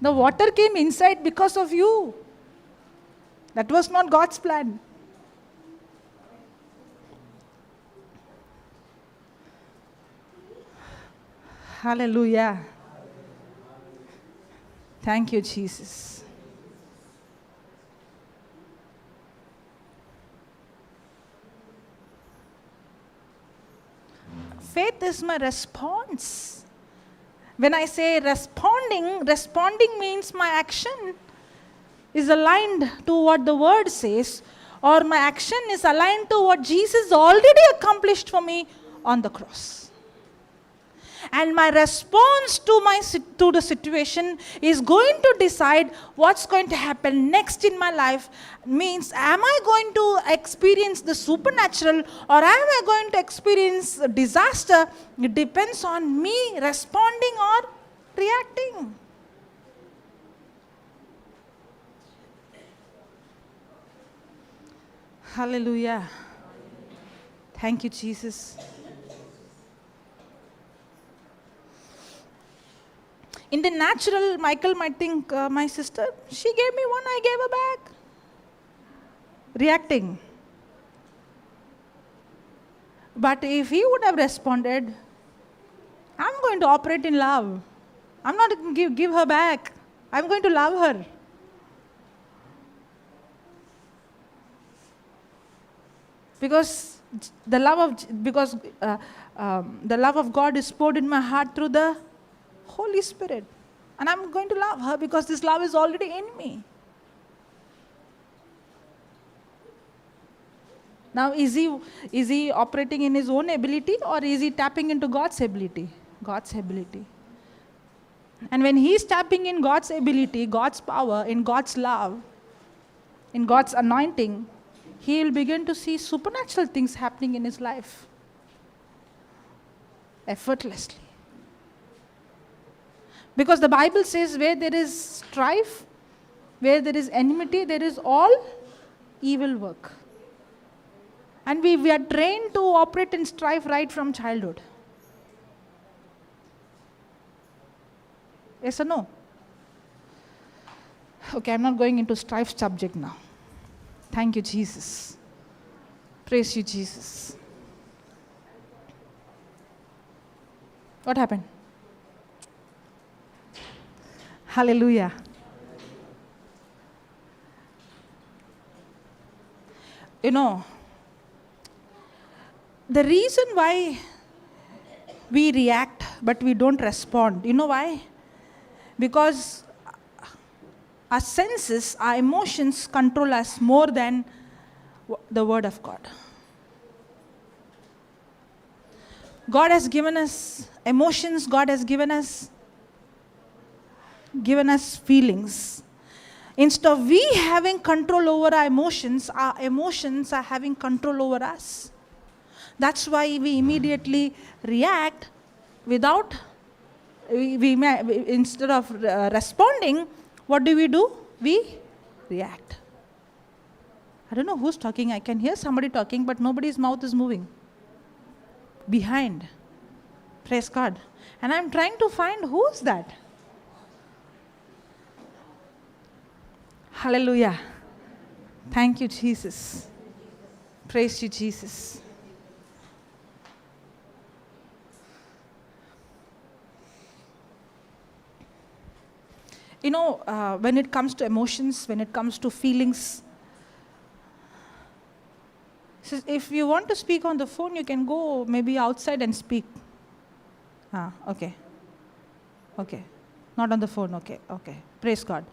The water came inside because of you. That was not God's plan. Hallelujah. Thank you, Jesus. Faith is my response. When I say responding means my action is aligned to what the word says, or my action is aligned to what Jesus already accomplished for me on the cross. And my response to the situation is going to decide what's going to happen next in my life. Means, am I going to experience the supernatural or am I going to experience disaster? It depends on me responding or reacting. Hallelujah. Thank you, Jesus. In the natural, Michael might think, my sister, she gave me one, I gave her back. Reacting. But if he would have responded, I'm going to operate in love. I'm not going to give her back. I'm going to love her. Because the love of God is poured in my heart through the Holy Spirit. And I'm going to love her because this love is already in me. Now, is he operating in his own ability, or is he tapping into God's ability? God's ability. And when he's tapping in God's ability, God's power, in God's love, in God's anointing, he will begin to see supernatural things happening in his life. Effortlessly. Because the Bible says where there is strife, where there is enmity, there is all evil work. And we are trained to operate in strife right from childhood. Yes or no? Okay, I'm not going into strife subject now. Thank you, Jesus. Praise you, Jesus. What happened? Hallelujah. You know, the reason why we react but we don't respond, you know why? Because our senses, our emotions control us more than the Word of God. God has given us emotions, God has given us feelings. Instead of we having control over our emotions are having control over us. That's why we immediately react without, instead of responding, what do? We react. I don't know who's talking. I can hear somebody talking, but nobody's mouth is moving. Behind. Praise God. And I'm trying to find who's that. Hallelujah. Thank you, Jesus. Praise you, Jesus. You know, when it comes to emotions, when it comes to feelings, if you want to speak on the phone, you can go maybe outside and speak. Okay. Okay. Not on the phone, okay. Praise God.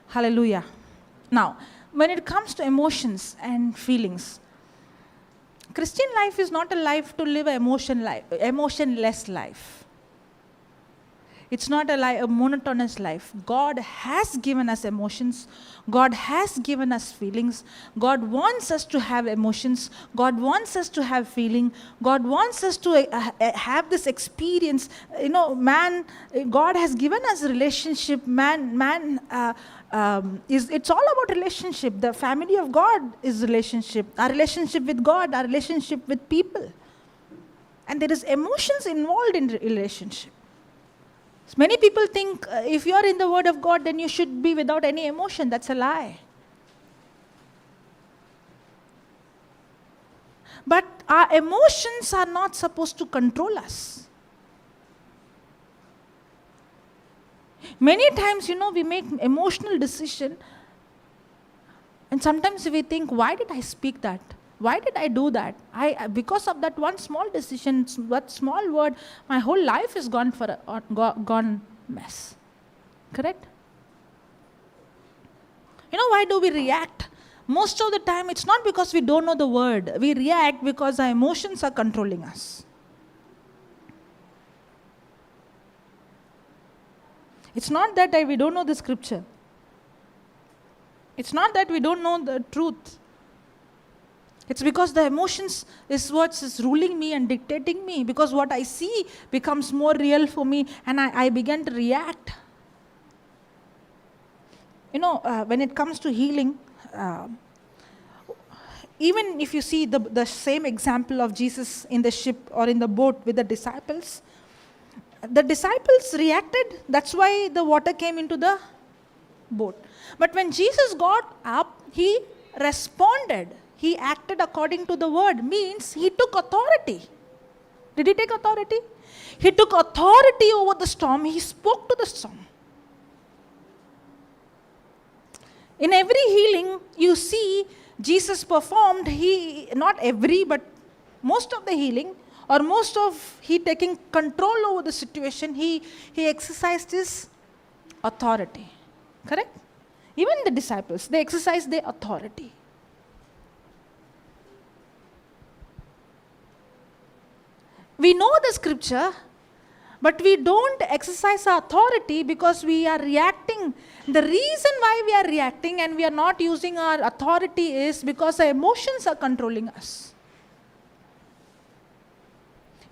Hallelujah. Now, when it comes to emotions and feelings, Christian life is not a life to live an emotionless life. It's not a monotonous life. God has given us emotions. God has given us feelings. God wants us to have emotions. God wants us to have feeling. God wants us to have this experience. You know, God has given us relationship. It's all about relationship. The family of God is relationship. Our relationship with God, our relationship with people. And there is emotions involved in relationship. Many people think if you are in the Word of God, then you should be without any emotion. That's a lie. But our emotions are not supposed to control us. Many times, we make emotional decision, and sometimes we think, why did I speak that? Why did I do that? Because of that one small decision, that small word, my whole life is gone mess. Correct? Why do we react? Most of the time, it's not because we don't know the word. We react because our emotions are controlling us. It's not that we don't know the scripture. It's not that we don't know the truth. It's because the emotions is what is ruling me and dictating me. Because what I see becomes more real for me, and I begin to react. When it comes to healing, even if you see the same example of Jesus in the ship or in the boat with the disciples reacted. That's why the water came into the boat. But when Jesus got up, he responded. He acted according to the word, means he took authority. Did he take authority? He took authority over the storm. He spoke to the storm. In every healing, you see Jesus performed, not every, but most of the healing, or most of he taking control over the situation, he exercised his authority. Correct? Even the disciples, they exercised their authority. We know the scripture, but we don't exercise our authority because we are reacting. The reason why we are reacting and we are not using our authority is because our emotions are controlling us.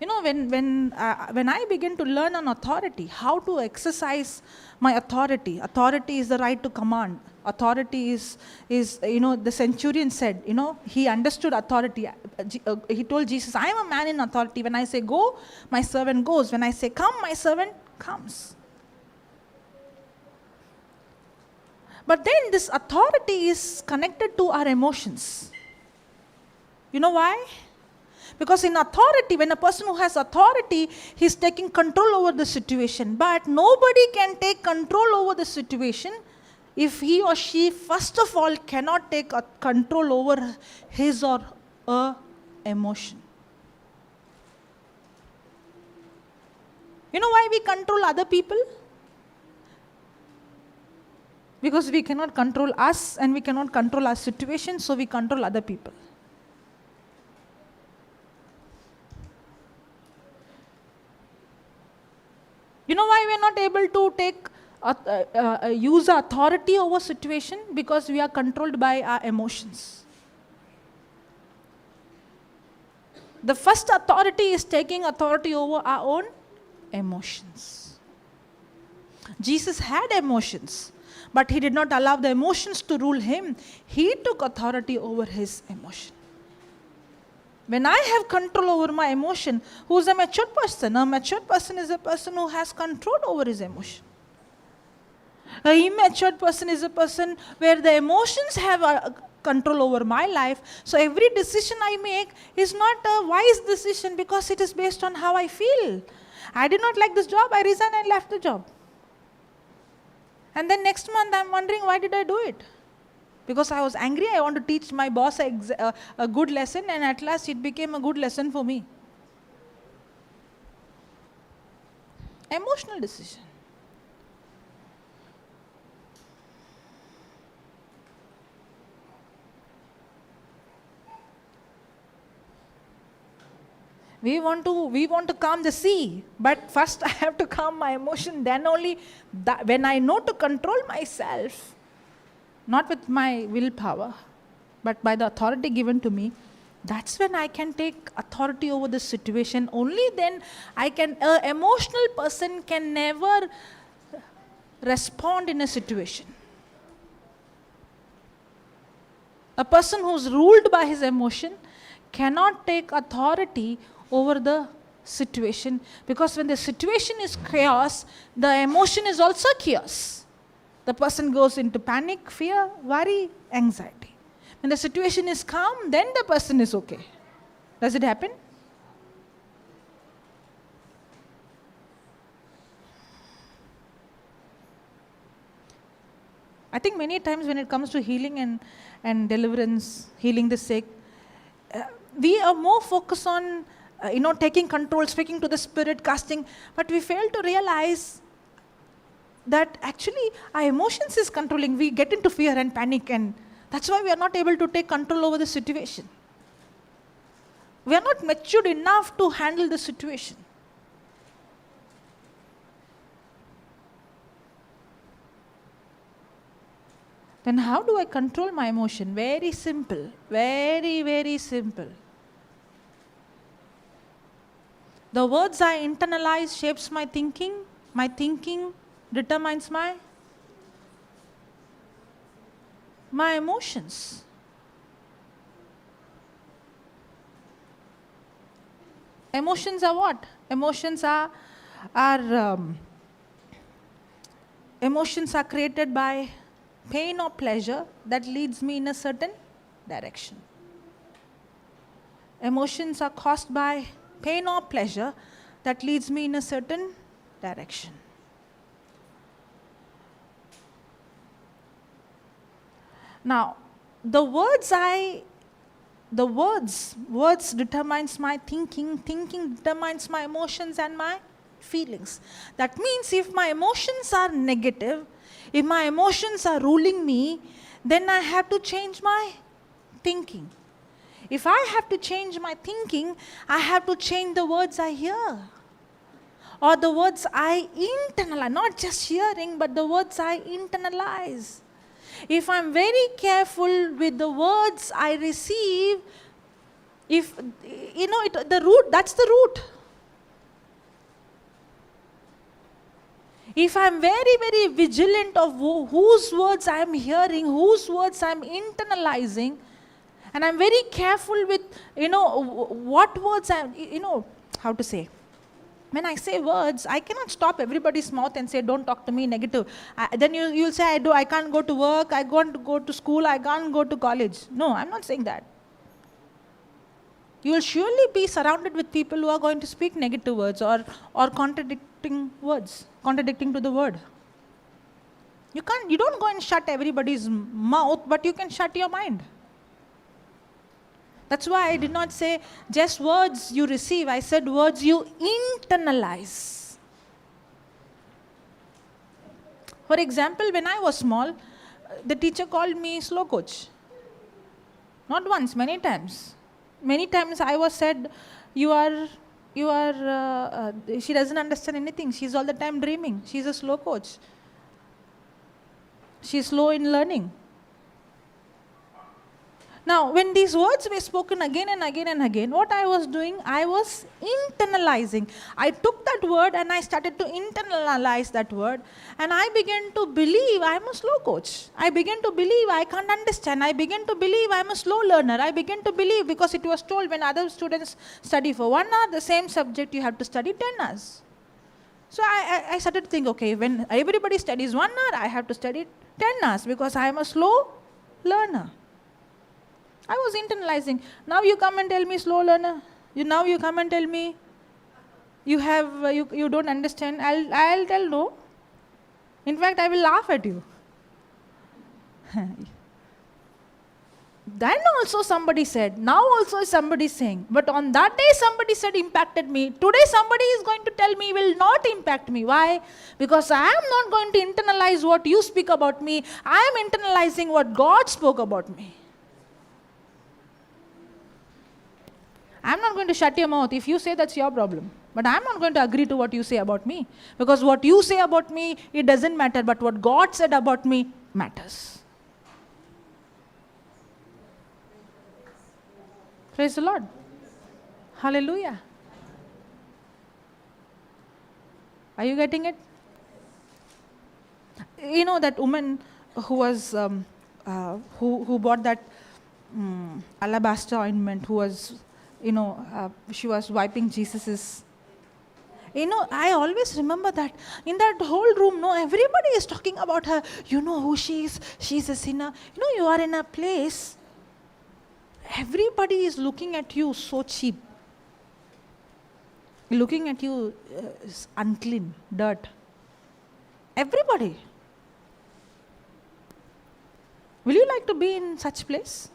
You know, when I begin to learn on authority, how to exercise my authority. Authority is the right to command. Authority is the centurion said, he understood authority. He told Jesus, I am a man in authority. When I say go, my servant goes. When I say come, my servant comes. But then this authority is connected to our emotions. You know why? Because in authority, when a person who has authority, he's taking control over the situation. But nobody can take control over the situation if he or she, first of all, cannot take control over his or her emotion. You know why we control other people? Because we cannot control us and we cannot control our situation, so we control other people. You know why we are not able to use authority over situation? Because we are controlled by our emotions. The first authority is taking authority over our own emotions. Jesus had emotions, but he did not allow the emotions to rule him. He took authority over his emotion. When I have control over my emotion, who is a mature person? A mature person is a person who has control over his emotion. An immature person is a person where the emotions have control over my life. So every decision I make is not a wise decision because it is based on how I feel. I did not like this job, I resigned and left the job. And then next month I'm wondering, why did I do it? Because I was angry, I want to teach my boss a good lesson, and at last it became a good lesson for me. Emotional decision. We want to calm the sea, but first I have to calm my emotion. Then only when I know to control myself, not with my willpower, but by the authority given to me, that's when I can take authority over the situation. Only then an emotional person can never respond in a situation. A person who's ruled by his emotion cannot take authority over the situation, because when the situation is chaos, the emotion is also chaos. The person goes into panic, fear, worry, anxiety. When the situation is calm, then the person is okay. Does it happen? I think many times when it comes to healing and deliverance, healing the sick, we are more focused on taking control, speaking to the Spirit, casting, but we fail to realize that actually our emotions is controlling. We get into fear and panic, and that's why we are not able to take control over the situation. We are not matured enough to handle the situation. Then how do I control my emotion? Very simple. Very, very simple. The words I internalize shapes my thinking. My thinking determines my emotions. Emotions are what? Emotions are created by pain or pleasure that leads me in a certain direction. Emotions are caused by pain or pleasure that leads me in a certain direction. Now, words determines my thinking, thinking determines my emotions and my feelings. That means if my emotions are negative, if my emotions are ruling me, then I have to change my thinking. If I have to change my thinking, I have to change the words I hear. Or the words I internalize, not just hearing, but the words I internalize. If I'm very careful with the words I receive, that's the root. If I'm very, very vigilant of whose words I'm hearing, whose words I'm internalizing, and I'm very careful with, what words how to say. When I say words, I cannot stop everybody's mouth and say, don't talk to me negative. Then you'll say, I can't go to work, I can't go to school, I can't go to college. No, I'm not saying that. You will surely be surrounded with people who are going to speak negative words or contradicting words, contradicting to the word. You don't go and shut everybody's mouth, but you can shut your mind. That's why I did not say just words you receive. I said words you internalize. For example, when I was small, the teacher called me slow coach. Not once, many times. Many times I was said, she doesn't understand anything. She's all the time dreaming. She's a slow coach. She's slow in learning. Now, when these words were spoken again and again and again, what I was doing, I was internalizing. I took that word and I started to internalize that word. And I began to believe I'm a slow coach. I began to believe I can't understand. I began to believe I'm a slow learner. I began to believe, because it was told when other students study for 1 hour, the same subject you have to study 10 hours. So I started to think, okay, when everybody studies 1 hour, I have to study 10 hours because I am a slow learner. I was internalizing. Now you come and tell me slow learner. Now you come and tell me you don't understand. I'll tell no. In fact, I will laugh at you. Then also somebody said, now also somebody is saying, but on that day somebody said impacted me. Today somebody is going to tell me will not impact me. Why? Because I am not going to internalize what you speak about me. I am internalizing what God spoke about me. I'm not going to shut your mouth. If you say, that's your problem. But I'm not going to agree to what you say about me. Because what you say about me, it doesn't matter. But what God said about me matters. Praise the Lord. Hallelujah. Are you getting it? You know that woman who was who bought that alabaster ointment, who was she was wiping Jesus's. I always remember that in that whole room, everybody is talking about her. You know who she is? She's a sinner. You are in a place. Everybody is looking at you so cheap. Looking at you unclean, dirt. Everybody. Will you like to be in such place?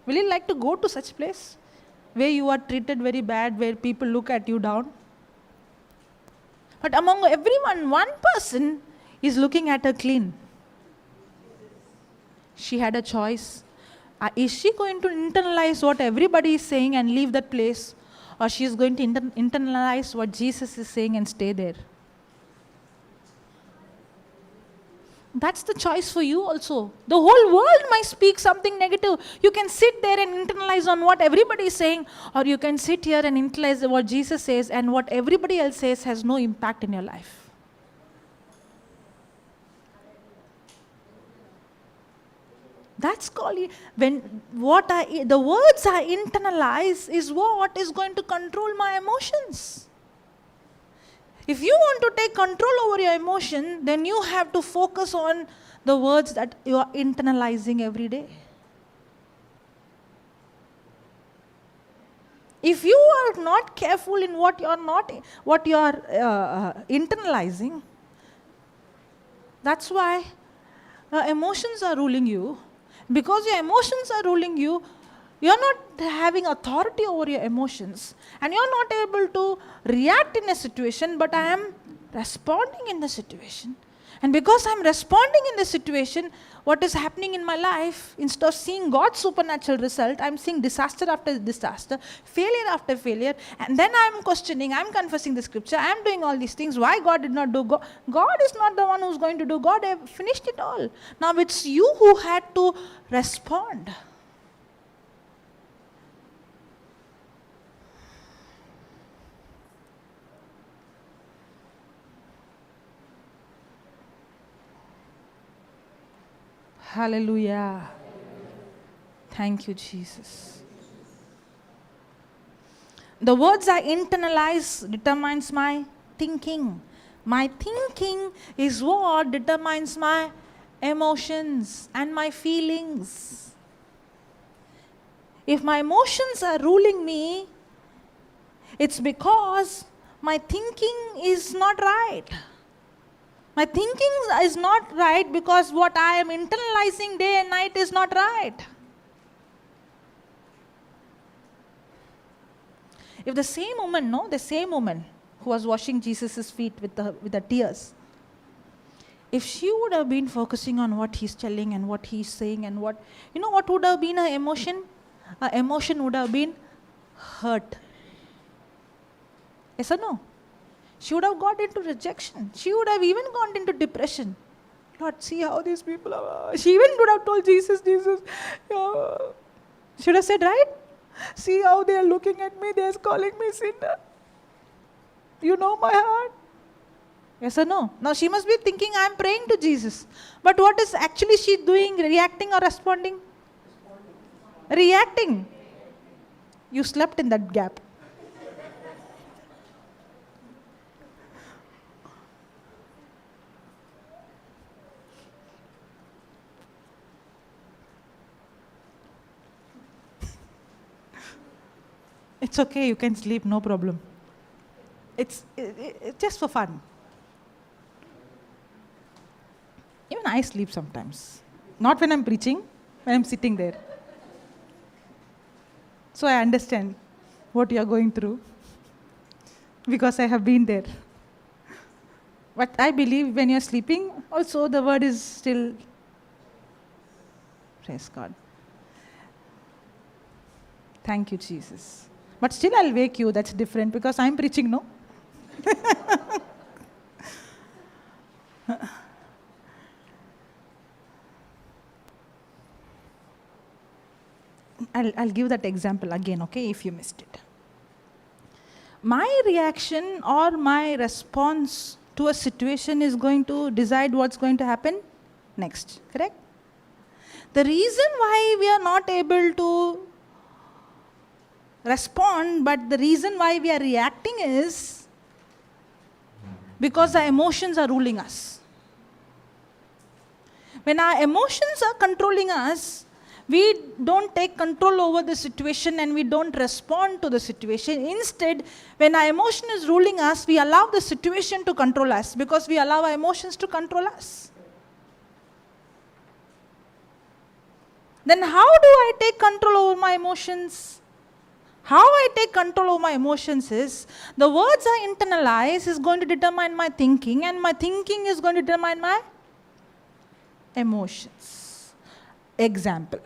Will you like to go to such place where you are treated very bad, where people look at you down? But among everyone, one person is looking at her clean. She had a choice. Is she going to internalize what everybody is saying and leave that place? Or she is going to internalize what Jesus is saying and stay there? That's the choice for you also. The whole world might speak something negative. You can sit there and internalize on what everybody is saying, or you can sit here and internalize what Jesus says, and what everybody else says has no impact in your life. That's called, when the words I internalize is what is going to control my emotions. If you want to take control over your emotion, then you have to focus on the words that you are internalizing every day. If you are not careful in what you are internalizing, that's why emotions are ruling you. Because your emotions are ruling you, you're not having authority over your emotions. And you're not able to react in a situation, but I am responding in the situation. And because I'm responding in the situation, what is happening in my life, instead of seeing God's supernatural result, I'm seeing disaster after disaster, failure after failure, and then I'm questioning, I'm confessing the scripture, I'm doing all these things, why God did not do. God is not the one who's going to do. God have finished it all. Now it's you who had to respond. Hallelujah. Thank you, Jesus. The words I internalize determines my thinking. My thinking is what determines my emotions and my feelings. If my emotions are ruling me, it's because my thinking is not right. My thinking is not right because what I am internalizing day and night is not right. If the same woman who was washing Jesus' feet with the tears, if she would have been focusing on what he's telling and what he's saying and what would have been her emotion? Her emotion would have been hurt. Yes or no? She would have got into rejection. She would have even gone into depression. Lord, see how these people are. She even would have told Jesus, she would have said, right? See how they are looking at me. They are calling me sinner. You know my heart. Yes or no? Now she must be thinking, I am praying to Jesus. But what is actually she doing? Reacting or responding? Reacting. You slept in that gap. It's okay, you can sleep, no problem. It's just for fun. Even I sleep sometimes. Not when I'm preaching, when I'm sitting there. So I understand what you are going through because I have been there. But I believe when you're sleeping, also the word is still, praise God. Thank you, Jesus. But still I'll wake you, that's different because I'm preaching, no? I'll give that example again, okay, if you missed it. My reaction or my response to a situation is going to decide what's going to happen next, correct? The reason why we are not able to respond, but the reason why we are reacting is because our emotions are ruling us. When our emotions are controlling us, we don't take control over the situation and we don't respond to the situation. Instead, when our emotion is ruling us, we allow the situation to control us because we allow our emotions to control us. Then how do I take control over my emotions? How I take control over my emotions is, the words I internalize is going to determine my thinking, and my thinking is going to determine my emotions. Example.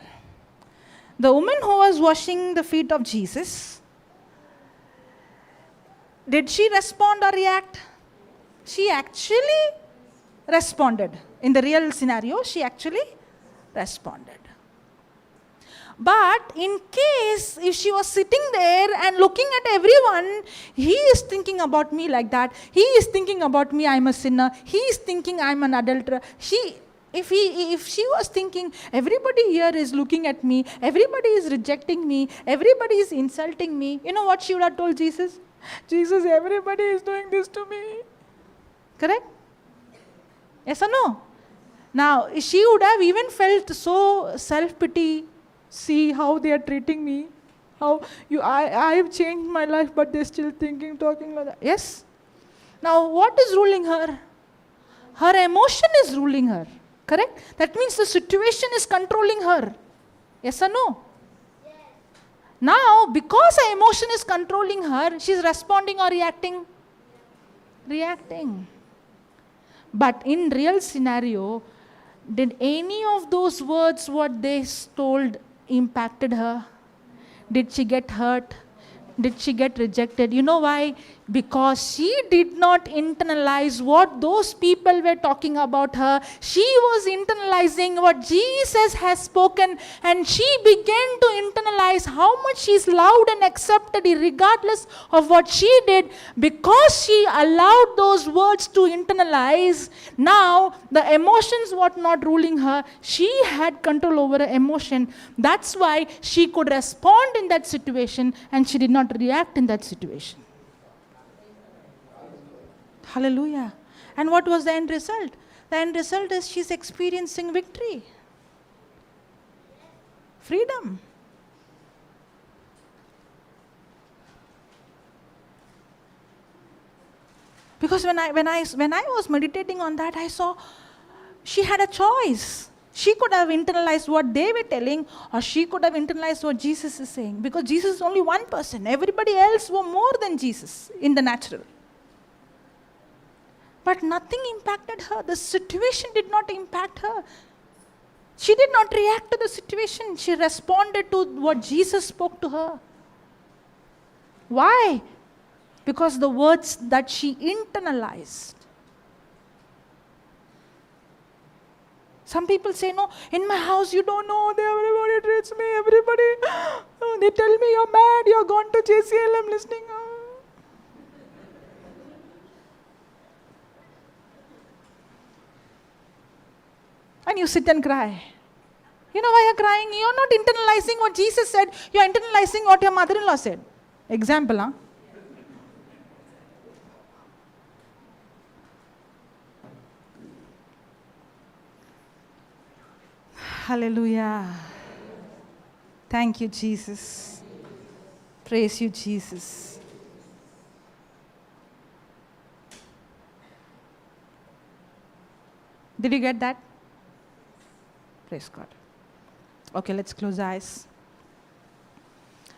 The woman who was washing the feet of Jesus, did she respond or react? She actually responded. In the real scenario, she actually responded. But in case if she was sitting there and looking at everyone, he is thinking about me like that. He is thinking about me, I'm a sinner. He is thinking I'm an adulterer. If she was thinking, everybody here is looking at me, everybody is rejecting me, everybody is insulting me, you know what she would have told Jesus? Jesus, everybody is doing this to me. Correct? Yes or no? Now, she would have even felt so self-pity. See how they are treating me. I have changed my life, but they're still thinking, talking like that. Yes? Now, what is ruling her? Her emotion is ruling her. Correct? That means the situation is controlling her. Yes or no? Now, because her emotion is controlling her, she's responding or reacting? Reacting. But in real scenario, did any of those words what they told impacted her? Did she get hurt? Did she get rejected? You know why? Because she did not internalize what those people were talking about her. She was internalizing what Jesus has spoken, and she began to internalize how much she's loved and accepted regardless of what she did. Because she allowed those words to internalize, now the emotions were not ruling her. She had control over her emotion. That's why she could respond in that situation and she did not react in that situation. Hallelujah. And what was the end result? The end result is she's experiencing victory. Freedom. Because when I was meditating on that, I saw she had a choice. She could have internalized what they were telling, or she could have internalized what Jesus is saying. Because Jesus is only one person. Everybody else were more than Jesus in the natural. But nothing impacted her. The situation did not impact her. She did not react to the situation. She responded to what Jesus spoke to her. Why? Because the words that she internalized. Some people say, no, in my house you don't know, everybody treats me, they tell me you're mad, you're gone to JCILM listening. And you sit and cry. You know why you're crying? You're not internalizing what Jesus said, you're internalizing what your mother-in-law said. Example, huh? Hallelujah. Thank you, Jesus. Praise you, Jesus. Did you get that? Praise God. Okay, let's close our eyes.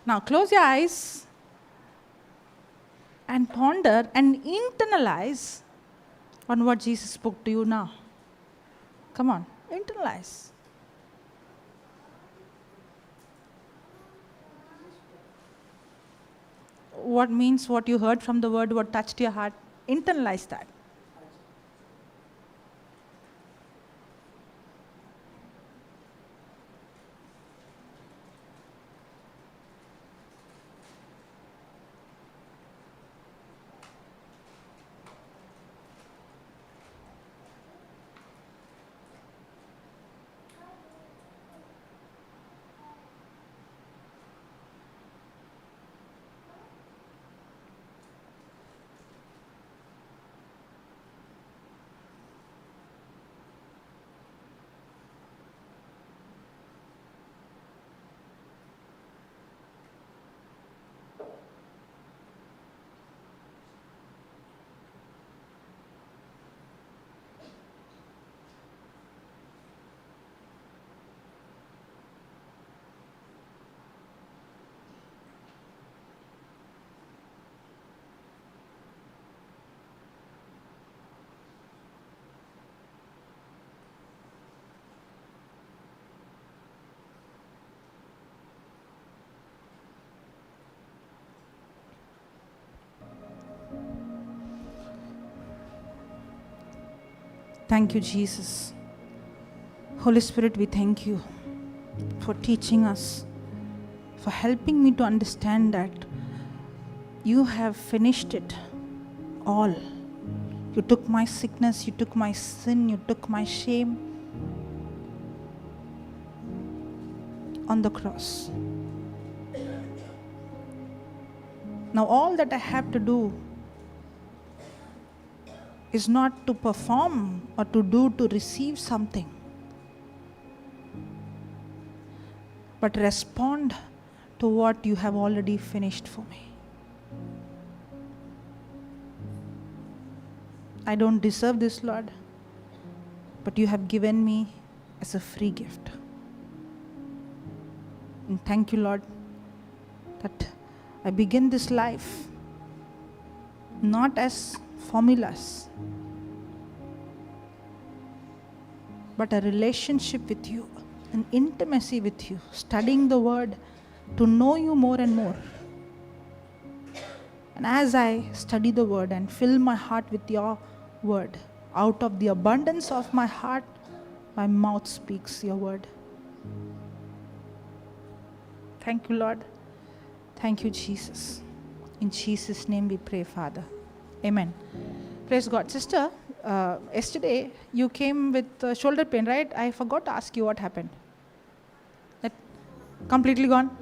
Now, close your eyes and ponder and internalize on what Jesus spoke to you now. Come on, internalize. What means what you heard from the word, what touched your heart, internalize that. Thank you, Jesus. Holy Spirit, we thank you for teaching us, for helping me to understand that you have finished it all. You took my sickness, you took my sin, you took my shame on the cross. Now all that I have to do is not to perform or to do to receive something, but respond to what you have already finished for me. I don't deserve this, Lord, but you have given me as a free gift. And thank you, Lord, that I begin this life not as formulas, but a relationship with you, an intimacy with you, studying the word to know you more and more. And as I study the word and fill my heart with your word, out of the abundance of my heart, my mouth speaks your word. Thank you, Lord. Thank you, Jesus. In Jesus' name we pray, Father. Amen. Praise God. Sister, yesterday you came with shoulder pain, right? I forgot to ask you what happened. That completely gone?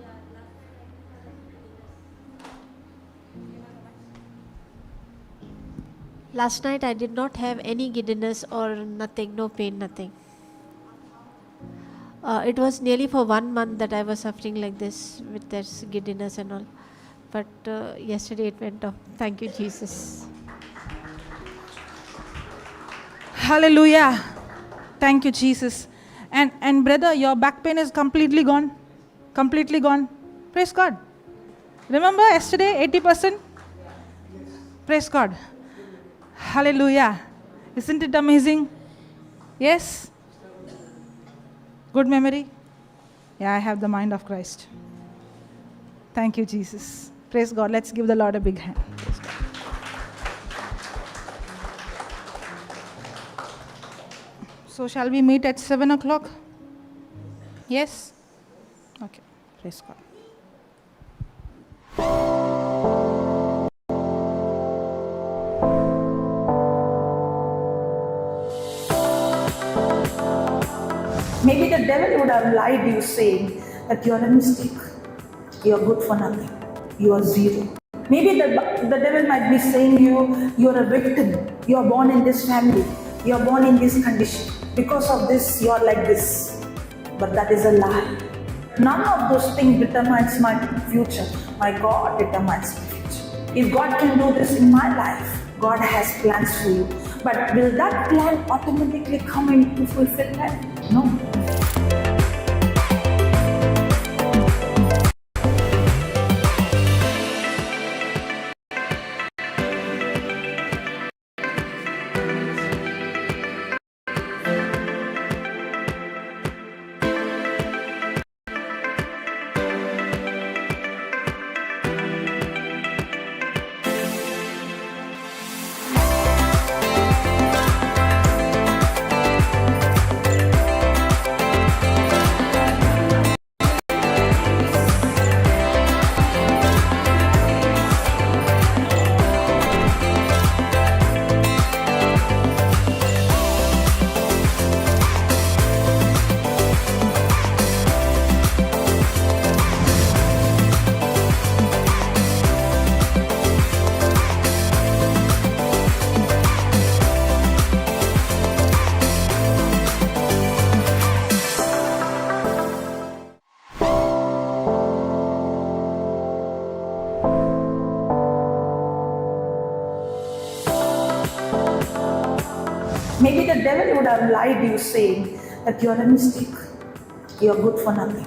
Last night I did not have any giddiness or nothing, no pain, nothing. It was nearly for 1 month that I was suffering like this with this giddiness and all. But yesterday it went off. Thank you, Jesus. Hallelujah. Thank you, Jesus. And brother, your back pain is completely gone. Completely gone. Praise God. Remember yesterday, 80%? Praise God. Hallelujah. Isn't it amazing? Yes? Good memory? Yeah, I have the mind of Christ. Thank you, Jesus. Praise God. Let's give the Lord a big hand. Praise God. So shall we meet at 7 o'clock? Yes? Okay. Praise God. Maybe the devil would have lied to you saying that you are a mistake, you are good for nothing, you are zero. Maybe the devil might be saying you are a victim, you are born in this family, you are born in this condition. Because of this, you are like this. But that is a lie. None of those things determines my future. My God determines my future. If God can do this in my life, God has plans for you. But will that plan automatically come into fulfillment? No. Maybe the devil would have lied to you saying that you are a mistake, you are good for nothing,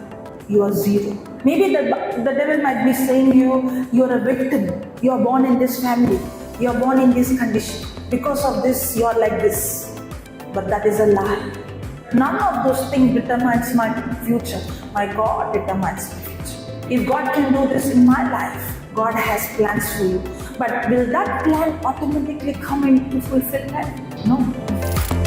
you are zero. Maybe the devil might be saying you are a victim, you are born in this family, you are born in this condition. Because of this, you are like this. But that is a lie. None of those things determines my future. My God determines my future. If God can do this in my life, God has plans for you. But will that plan automatically come into fulfillment? No.